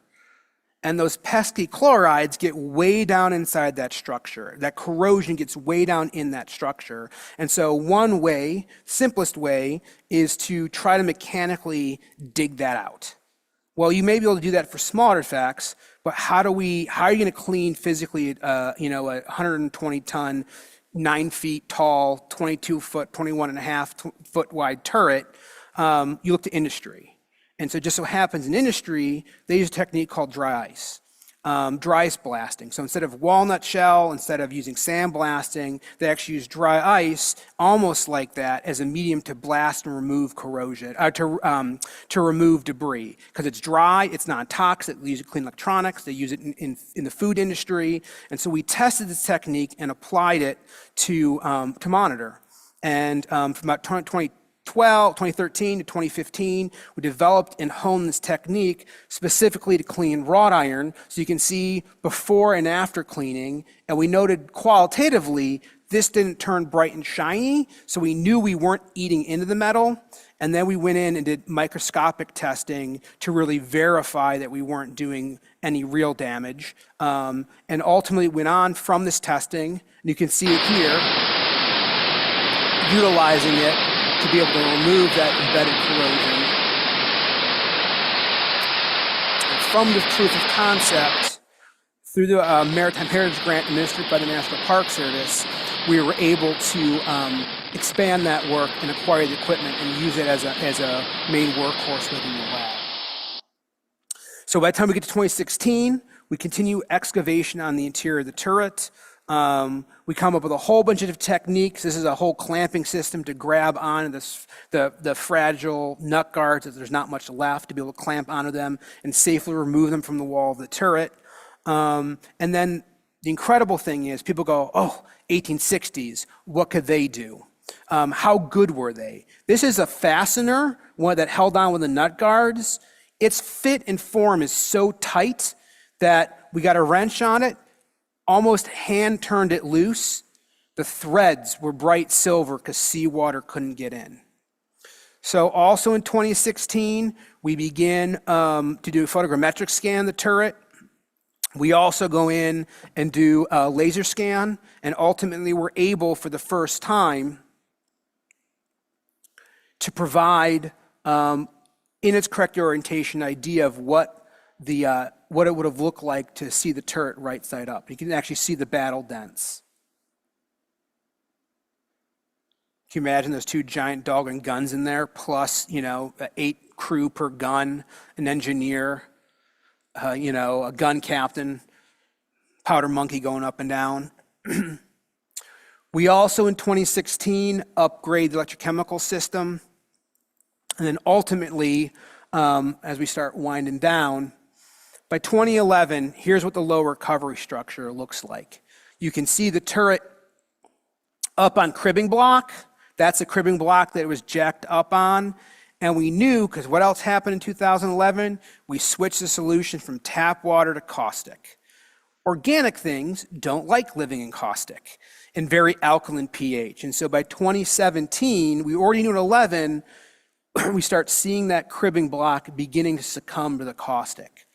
and those pesky chlorides get way down inside that structure. That corrosion gets way down in that structure. And so one way, simplest way, is to try to mechanically dig that out. Well, you may be able to do that for small artifacts, but how are you going to clean physically, a 120-ton, 9 feet tall, 22-foot, 21.5-foot wide turret? You look to industry. And so it just so happens in industry, they use a technique called dry ice blasting. So instead of walnut shell, instead of using sandblasting, they actually use dry ice, almost like that, as a medium to blast and remove corrosion, to remove debris. Because it's dry, it's non-toxic, they use it to clean electronics, they use it in the food industry. And so we tested this technique and applied it to monitor. And from about 2013 to 2015, we developed and honed this technique specifically to clean wrought iron. So you can see before and after cleaning, and we noted qualitatively, this didn't turn bright and shiny, so we knew we weren't eating into the metal. And then we went in and did microscopic testing to really verify that we weren't doing any real damage. And ultimately went on from this testing, and you can see it here, utilizing it to be able to remove that embedded corrosion. And from the proof of concept, through the Maritime Heritage Grant administered by the National Park Service, we were able to expand that work and acquire the equipment and use it as a main workhorse within the lab. So by the time we get to 2016, we continue excavation on the interior of the turret. We come up with a whole bunch of techniques. This is a whole clamping system to grab onto the fragile nut guards that there's not much left, to be able to clamp onto them and safely remove them from the wall of the turret. And then the incredible thing is people go, oh, 1860s, what could they do? How good were they? This is a fastener, one that held on with the nut guards. Its fit and form is so tight that we got a wrench on it, almost hand turned it loose. The threads were bright silver because seawater couldn't get in. So also in 2016, we begin to do a photogrammetric scan of the turret. We also go in and do a laser scan, and ultimately we're able for the first time to provide, in its correct orientation, idea of what it would have looked like to see the turret right side up. You can actually see the battle dents. you imagine those two giant doggone guns in there, plus, 8 crew per gun, an engineer, a gun captain, powder monkey going up and down. We also, in 2016, upgrade the electrochemical system. And then ultimately, as we start winding down, by 2011, here's what the low recovery structure looks like. You can see the turret up on cribbing block. That's the cribbing block that it was jacked up on. And we knew, because what else happened in 2011? We switched the solution from tap water to caustic. Organic things don't like living in caustic and very alkaline pH. And so by 2017, we already knew at 11, we start seeing that cribbing block beginning to succumb to the caustic.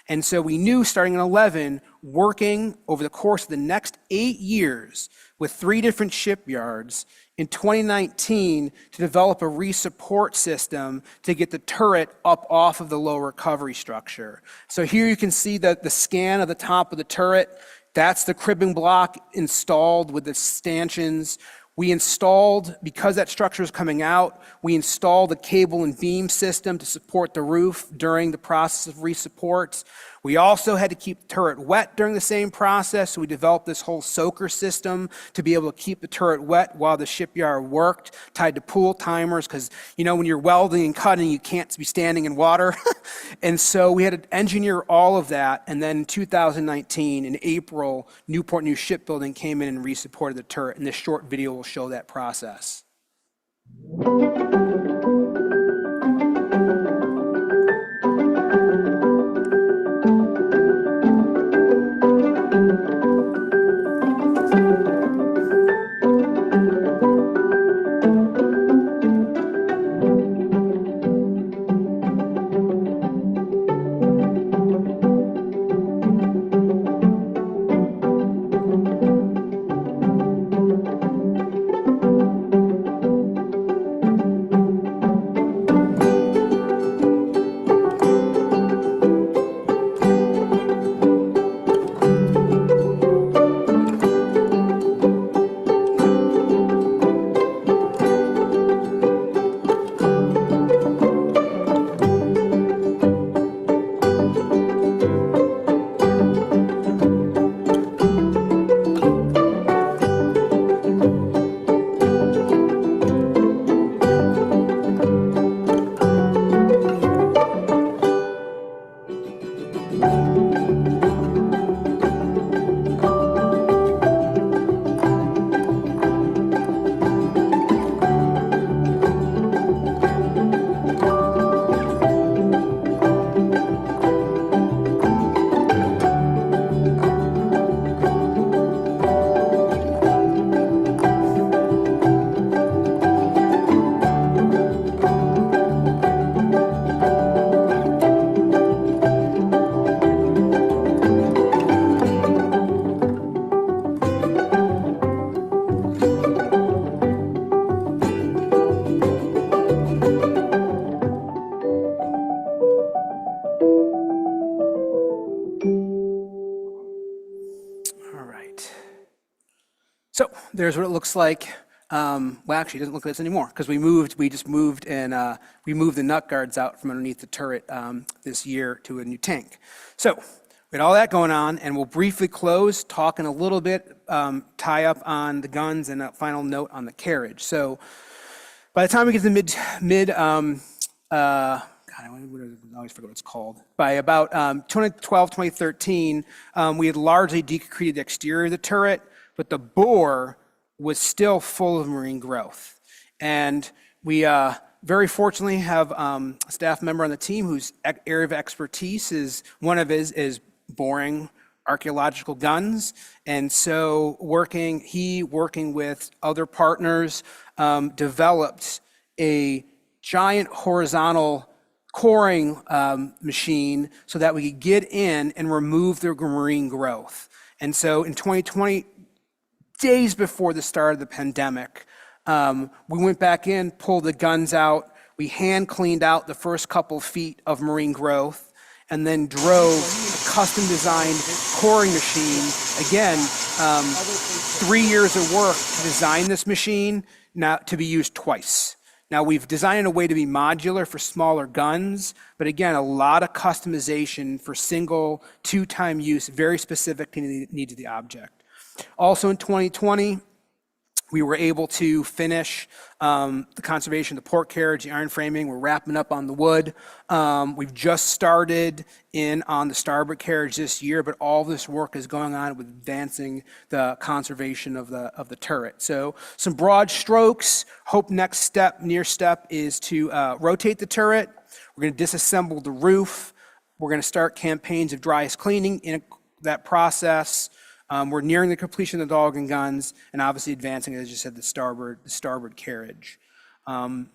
And so we knew starting in 11, working over the course of the next 8 years with 3 different shipyards in 2019 to develop a resupport system to get the turret up off of the low recovery structure. So here you can see the scan of the top of the turret. That's the cribbing block installed with the stanchions. We installed, because that structure is coming out, we installed a cable and beam system to support the roof during the process of resupport. We also had to keep the turret wet during the same process, so we developed this whole soaker system to be able to keep the turret wet while the shipyard worked, tied to pool timers, because when you're welding and cutting, you can't be standing in water. And so we had to engineer all of that, and then in 2019, in April, Newport News Shipbuilding came in and resupported the turret, and this short video will show that process. So there's what it looks like. Well, actually, it doesn't look like this anymore because we just moved and we moved the nut guards out from underneath the turret this year to a new tank. So we had all that going on, and we'll briefly close, talking a little bit, tie up on the guns and a final note on the carriage. So by the time we get to I always forget what it's called. By about 2012, 2013, we had largely decreted the exterior of the turret, but the bore was still full of marine growth. And we very fortunately have a staff member on the team whose area of expertise is is boring archaeological guns. And so working with other partners, developed a giant horizontal coring machine so that we could get in and remove the marine growth. And so in 2020, days before the start of the pandemic, we went back in, pulled the guns out, we hand cleaned out the first couple feet of marine growth, and then drove a custom designed coring machine. Again, 3 years of work to design this machine, now to be used twice. Now, we've designed a way to be modular for smaller guns, but again, a lot of customization for single, two-time use, very specific to the needs of the object. Also in 2020, we were able to finish the conservation of the port carriage, the iron framing. We're wrapping up on the wood. We've just started in on the starboard carriage this year, but all this work is going on with advancing the conservation of the turret. So some broad strokes. Hope next step, near step, is to rotate the turret. We're going to disassemble the roof. We're going to start campaigns of dry ice cleaning in that process. We're nearing the completion of the dog and guns, and obviously advancing, as you said, the starboard carriage. I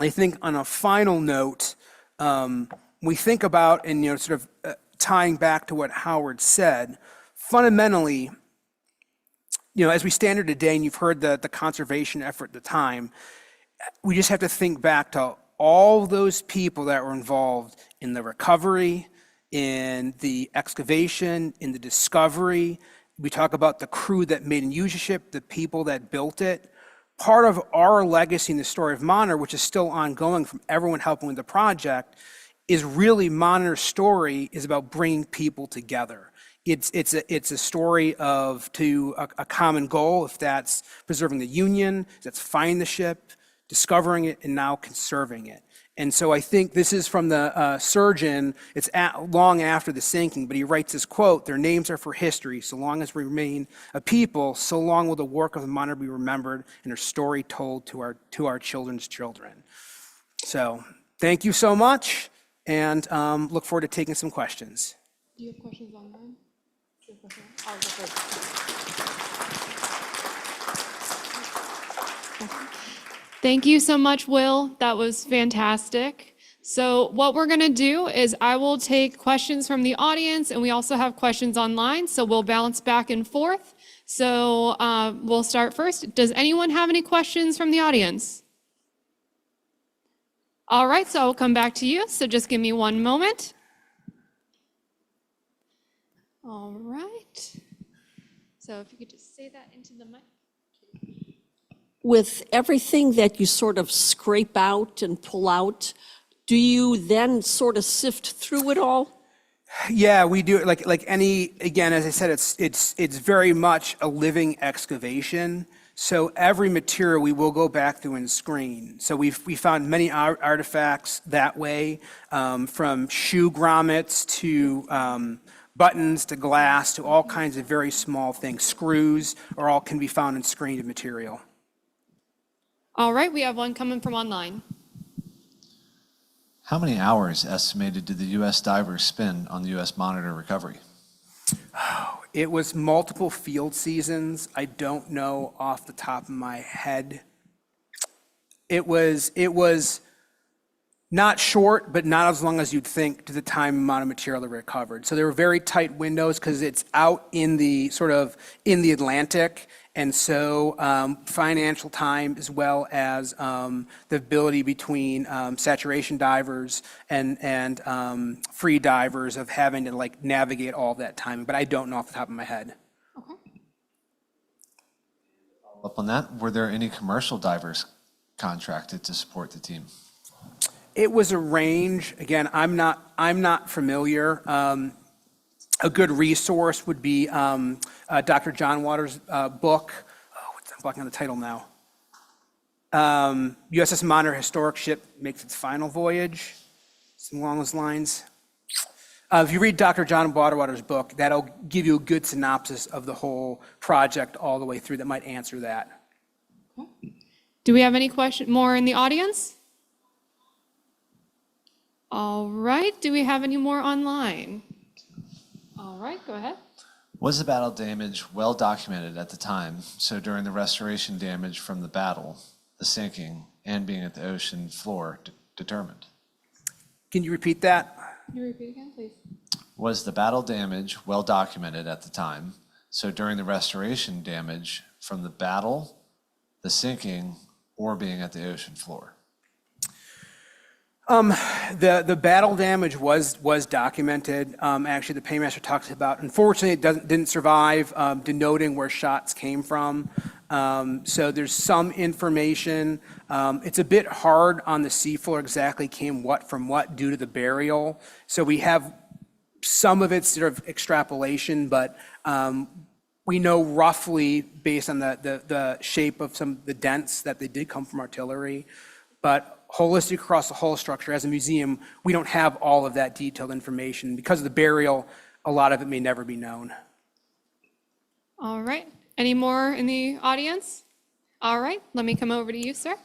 think on a final note, we think about, and sort of tying back to what Howard said, fundamentally, as we stand here today, and you've heard the conservation effort at the time, we just have to think back to all those people that were involved in the recovery, in the excavation, in the discovery. We talk about the crew that made and used the ship, the people that built it. Part of our legacy in the story of Monitor, which is still ongoing from everyone helping with the project, is really Monitor's story is about bringing people together. It's a story of a common goal, if that's preserving the Union, if that's finding the ship, discovering it, and now conserving it. And so I think this is from the surgeon. It's long after the sinking, but he writes this quote: "Their names are for history. So long as we remain a people, so long will the work of the Monitor be remembered and their story told to our children's children." So thank you so much, and look forward to taking some questions. Do you have questions online? Do you have questions? Thank you so much, Will. That was fantastic. So what we're going to do is I will take questions from the audience, and we also have questions online, so we'll bounce back and forth. So we'll start first. Does anyone have any questions from the audience? All right, so I'll come back to you. So just give me one moment. All right. So if you could just say that into the mic. With everything that you sort of scrape out and pull out, do you then sort of sift through it all? Yeah, we do it like any, again, as I said, it's very much a living excavation. So every material we will go back through and screen. So we found many artifacts that way, from shoe grommets to buttons to glass to all kinds of very small things. Screws are all can be found in screened material. All right, we have one coming from online. How many hours estimated did the U.S. divers spend on the U.S. Monitor recovery? It was multiple field seasons. I don't know off the top of my head. It was not short, but not as long as you'd think to the time amount of material that recovered. So they were very tight windows because it's out in the in the Atlantic. And so financial time, as well as the ability between saturation divers and free divers of having to navigate all that timing. But I don't know off the top of my head. Okay. Follow up on that, were there any commercial divers contracted to support the team? It was a range. Again, I'm not familiar. A good resource would be Dr. John Waters' book. I'm blocking on the title now. USS Monitor historic ship makes its final voyage. Something along those lines. If you read Dr. John Waters' book, that'll give you a good synopsis of the whole project all the way through that might answer that. Do we have any more in the audience? All right, do we have any more online? All right, go ahead. Was the battle damage well documented at the time, so during the restoration damage from the battle, the sinking, and being at the ocean floor determined? Can you repeat that? Can you repeat again, please? Was the battle damage well documented at the time, so during the restoration damage from the battle, the sinking, or being at the ocean floor? The battle damage was documented. Actually, the paymaster talks about. Unfortunately, it didn't survive, denoting where shots came from. So there's some information. It's a bit hard on the seafloor exactly came what from what due to the burial. So we have some of it's sort of extrapolation, but we know roughly based on the shape of some of the dents that they did come from artillery. But holistic across the whole structure, as a museum, we don't have all of that detailed information. Because of the burial, a lot of it may never be known. All right. Any more in the audience? All right. Let me come over to you, sir.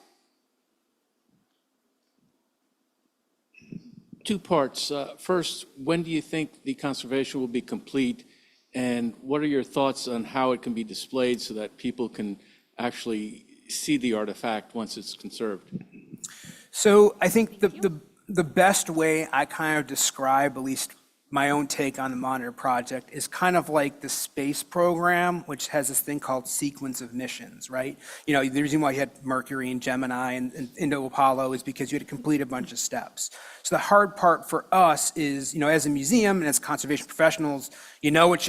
Two parts. First, when do you think the conservation will be complete? And what are your thoughts on how it can be displayed so that people can actually see the artifact once it's conserved? So I think the best way I kind of describe, at least my own take on the Monitor project, is kind of like the space program, which has this thing called sequence of missions, right? You know, the reason why you had Mercury and Gemini and into Apollo is because you had to complete a bunch of steps. So the hard part for us is, you know, as a museum and as conservation professionals, you know what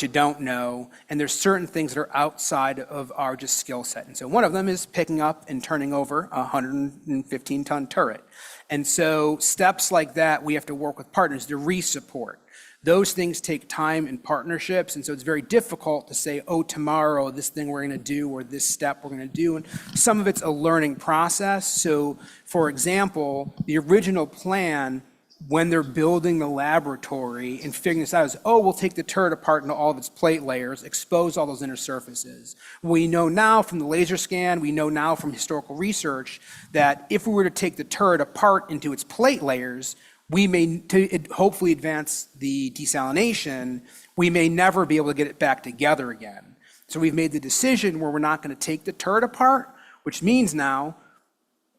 you don't know, and there's certain things that are outside of our just skill set. And so one of them is picking up and turning over a 115-ton turret. And so steps like that, we have to work with partners to re-support. Those things take time and partnerships, and so it's very difficult to say, oh, tomorrow, this thing we're gonna do, or this step we're gonna do, and some of it's a learning process. So, for example, the original plan, when they're building the laboratory and figuring this out, is, oh, we'll take the turret apart into all of its plate layers, expose all those inner surfaces. We know now from the laser scan, we know now from historical research, that if we were to take the turret apart into its plate layers, we may, to hopefully advance the desalination, we may never be able to get it back together again. So we've made the decision where we're not going to take the turret apart, which means now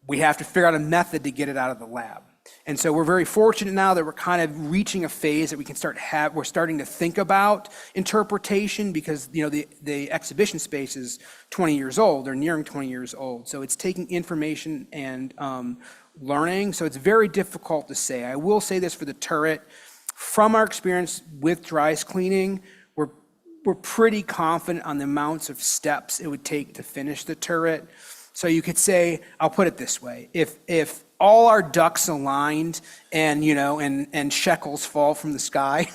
we have to figure out a method to get it out of the lab. And so we're very fortunate now that we're kind of reaching a phase that we can we're starting to think about interpretation, because, you know, the exhibition space is 20 years old or nearing 20 years old. So it's taking information and learning. So it's very difficult to say. I will say this for the turret. From our experience with dry ice cleaning, we're pretty confident on the amounts of steps it would take to finish the turret. So you could say, I'll put it this way, if all our ducks aligned and, you know, and shekels fall from the sky,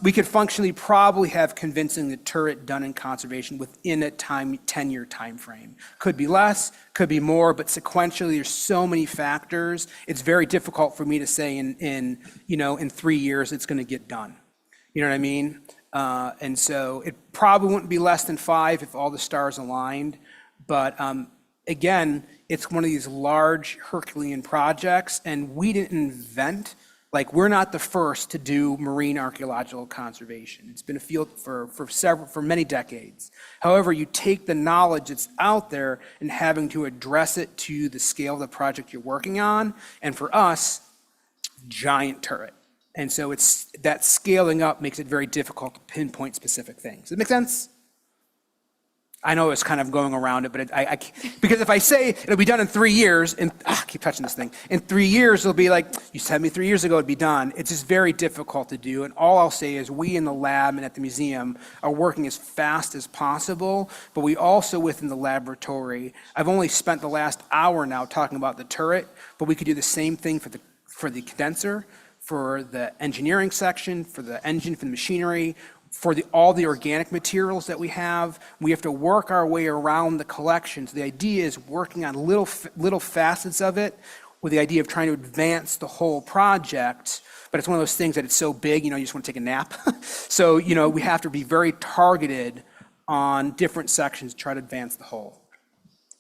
we could functionally probably have convincing the turret done in conservation within a 10-year time frame. Could be less, could be more, but sequentially there's so many factors. It's very difficult for me to say in 3 years it's going to get done. You know what I mean? And so it probably wouldn't be less than 5 if all the stars aligned. But again, it's one of these large Herculean projects, and we didn't invent, like, we're not the first to do marine archaeological conservation. It's been a field for many decades. However, you take the knowledge that's out there and having to address it to the scale of the project you're working on, and for us, giant turret. And so it's that scaling up makes it very difficult to pinpoint specific things. Does that make sense? I know it's kind of going around it, but because if I say it'll be done in 3 years, and I keep touching this thing, in 3 years it'll be like, you said me 3 years ago it'd be done. It's just very difficult to do, and all I'll say is we in the lab and at the museum are working as fast as possible, but we also within the laboratory, I've only spent the last hour now talking about the turret, but we could do the same thing for the condenser, for the engineering section, for the engine, for the machinery, for all the organic materials that we have. We have to work our way around the collection. So the idea is working on little facets of it with the idea of trying to advance the whole project. But it's one of those things that it's so big, you just want to take a nap. So, we have to be very targeted on different sections to try to advance the whole.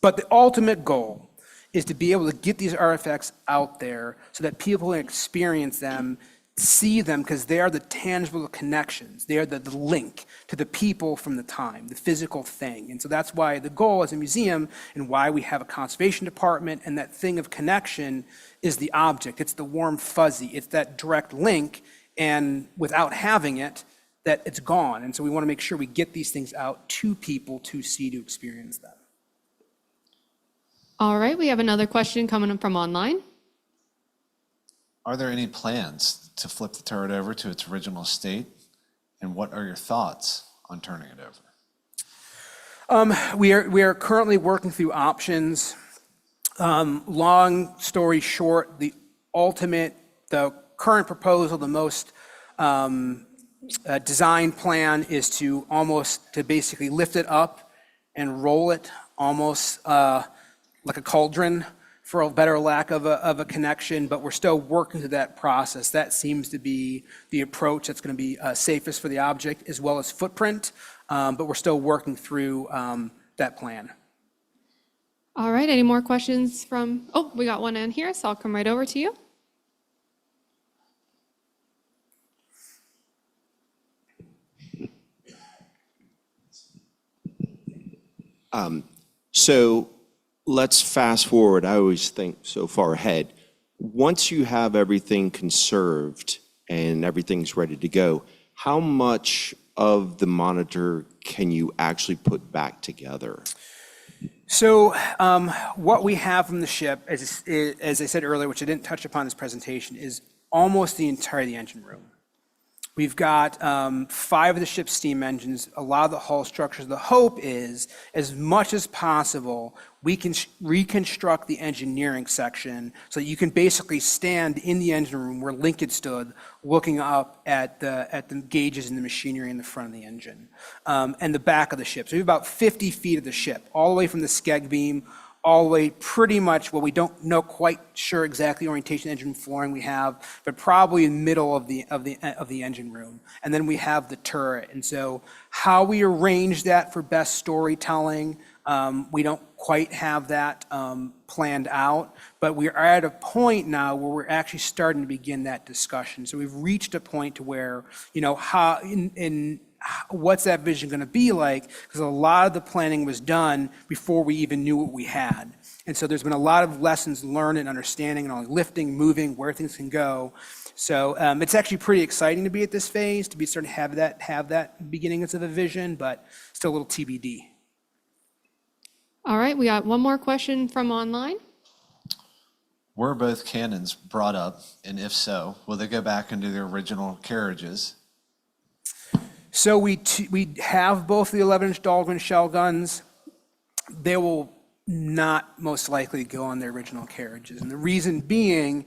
But the ultimate goal is to be able to get these artifacts out there so that people can experience them, see them, because they are the tangible connections. They are the link to the people from the time, the physical thing. And so that's why the goal as a museum and why we have a conservation department, and that thing of connection is the object. It's the warm fuzzy. It's that direct link, and without having it, that it's gone. And so we want to make sure we get these things out to people to see, to experience them. All right, we have another question coming in from online. Are there any plans to flip the turret over to its original state? And what are your thoughts on turning it over? We are currently working through options. Long story short, the current proposal, the most design plan is to basically lift it up and roll it almost like a cauldron, for a better lack of a connection, but we're still working through that process. That seems to be the approach that's going to be safest for the object as well as footprint, but we're still working through that plan. All right, any more questions from, oh, we got one in here, so I'll come right over to you. So let's fast forward. I always think so far ahead. Once you have everything conserved and everything's ready to go, how much of the monitor can you actually put back together? So what we have from the ship, as I said earlier, which I didn't touch upon in this presentation, is almost the entire of the engine room. We've got 5 of the ship's steam engines, a lot of the hull structures. The hope is, as much as possible, we can reconstruct the engineering section so that you can basically stand in the engine room where Lincoln stood, looking up at the gauges and the machinery in the front of the engine, and the back of the ship. So we have about 50 feet of the ship, all the way from the skeg beam, all the way pretty much, well, we don't know quite sure exactly orientation engine flooring we have, but probably in the middle of the engine room. And then we have the turret. And so how we arrange that for best storytelling, we don't quite have that planned out, but we are at a point now where we're actually starting to begin that discussion. So we've reached a point to where, how what's that vision going to be like? Because a lot of the planning was done before we even knew what we had. And so there's been a lot of lessons learned and understanding and all lifting, moving, where things can go. So it's actually pretty exciting to be at this phase, to be starting to have that beginnings of a vision, but still a little TBD. All right, we got one more question from online. Were both cannons brought up, and if so, will they go back into the original carriages? So we have both the 11-inch Dahlgren shell guns. They will not most likely go on their original carriages. And the reason being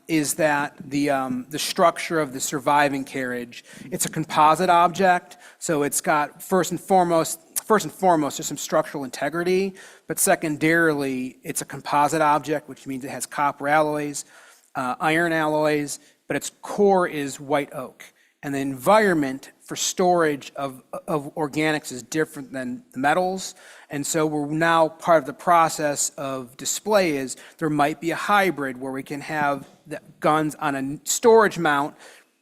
is that the structure of the surviving carriage, it's a composite object. So it's got, first and foremost, there's some structural integrity, but secondarily, it's a composite object, which means it has copper alloys, iron alloys, but its core is white oak. And the environment for storage of organics is different than the metals. And so we're now part of the process of display is there might be a hybrid where we can have the guns on a storage mount,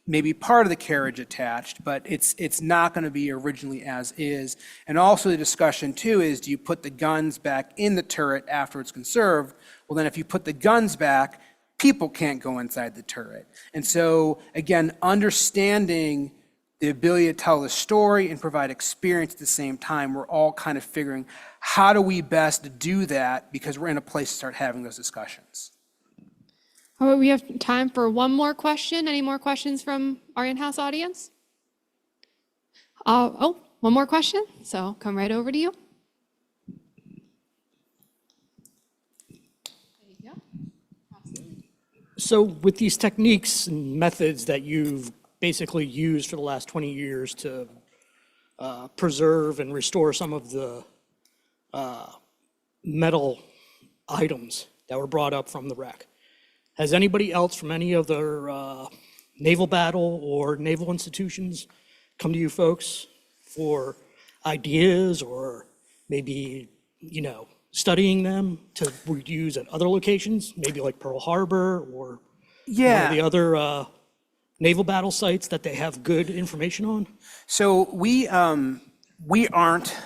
maybe part of the carriage attached, but it's not going to be originally as is. And also the discussion too is, do you put the guns back in the turret after it's conserved? Well, then if you put the guns back, people can't go inside the turret. And so, again, understanding the ability to tell the story and provide experience at the same time, we're all kind of figuring how do we best do that, because we're in a place to start having those discussions. All right, we have time for one more question. Any more questions from our in-house audience? One more question, so I'll come right over to you. So with these techniques and methods that you've basically used for the last 20 years to preserve and restore some of the metal items that were brought up from the wreck, has anybody else from any of the naval battle or naval institutions come to you folks for ideas or maybe, studying them to use at other locations, maybe like Pearl Harbor or one of the other naval battle sites that they have good information on? So we aren't,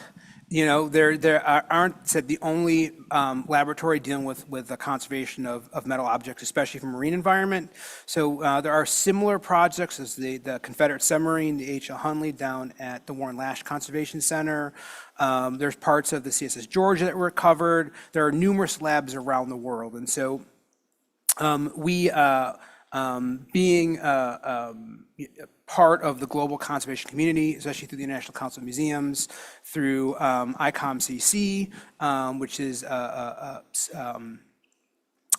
there aren't said the only laboratory dealing with the conservation of metal objects, especially from marine environment. So there are similar projects as the Confederate submarine, the H.L. Hunley down at the Warren Lash Conservation Center. There's parts of the CSS Georgia that were covered. There are numerous labs around the world. And so Being part of the global conservation community, especially through the International Council of Museums, through ICOMCC, which is a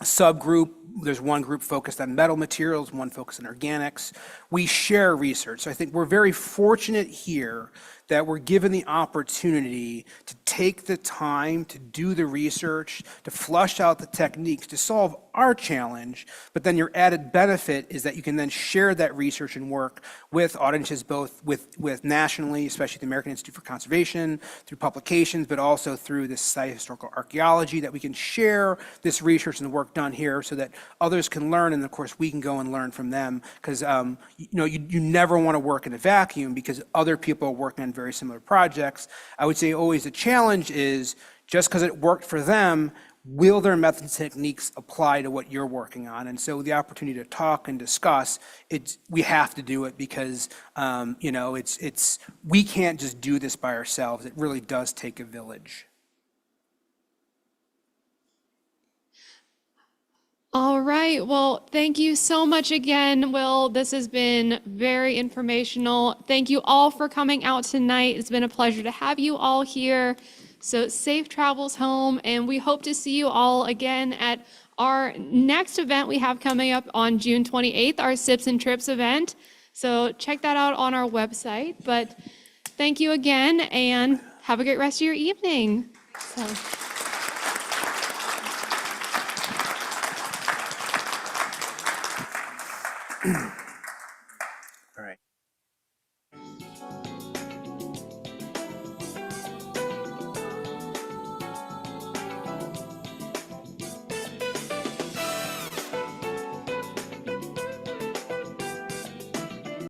subgroup. There's one group focused on metal materials, one focused on organics. We share research. So I think we're very fortunate here that we're given the opportunity to take the time to do the research, to flush out the techniques, to solve our challenge, but then your added benefit is that you can then share that research and work with audiences, both with nationally, especially the American Institute for Conservation, through publications, but also through the Society of Historical Archaeology, that we can share this research and the work done here so that others can learn, and of course we can go and learn from them, because you never want to work in a vacuum because other people are working on very similar projects. I would say always the challenge is, just because it worked for them, will their methods and techniques apply to what you're working on? And so the opportunity to talk and discuss, we have to do it because we can't just do this by ourselves. It really does take a village. All right. Well, thank you so much again, Will. This has been very informational. Thank you all for coming out tonight. It's been a pleasure to have you all here. So safe travels home, and we hope to see you all again at our next event we have coming up on June 28th, our Sips and Trips event. So check that out on our website. But thank you again, and have a great rest of your evening. So.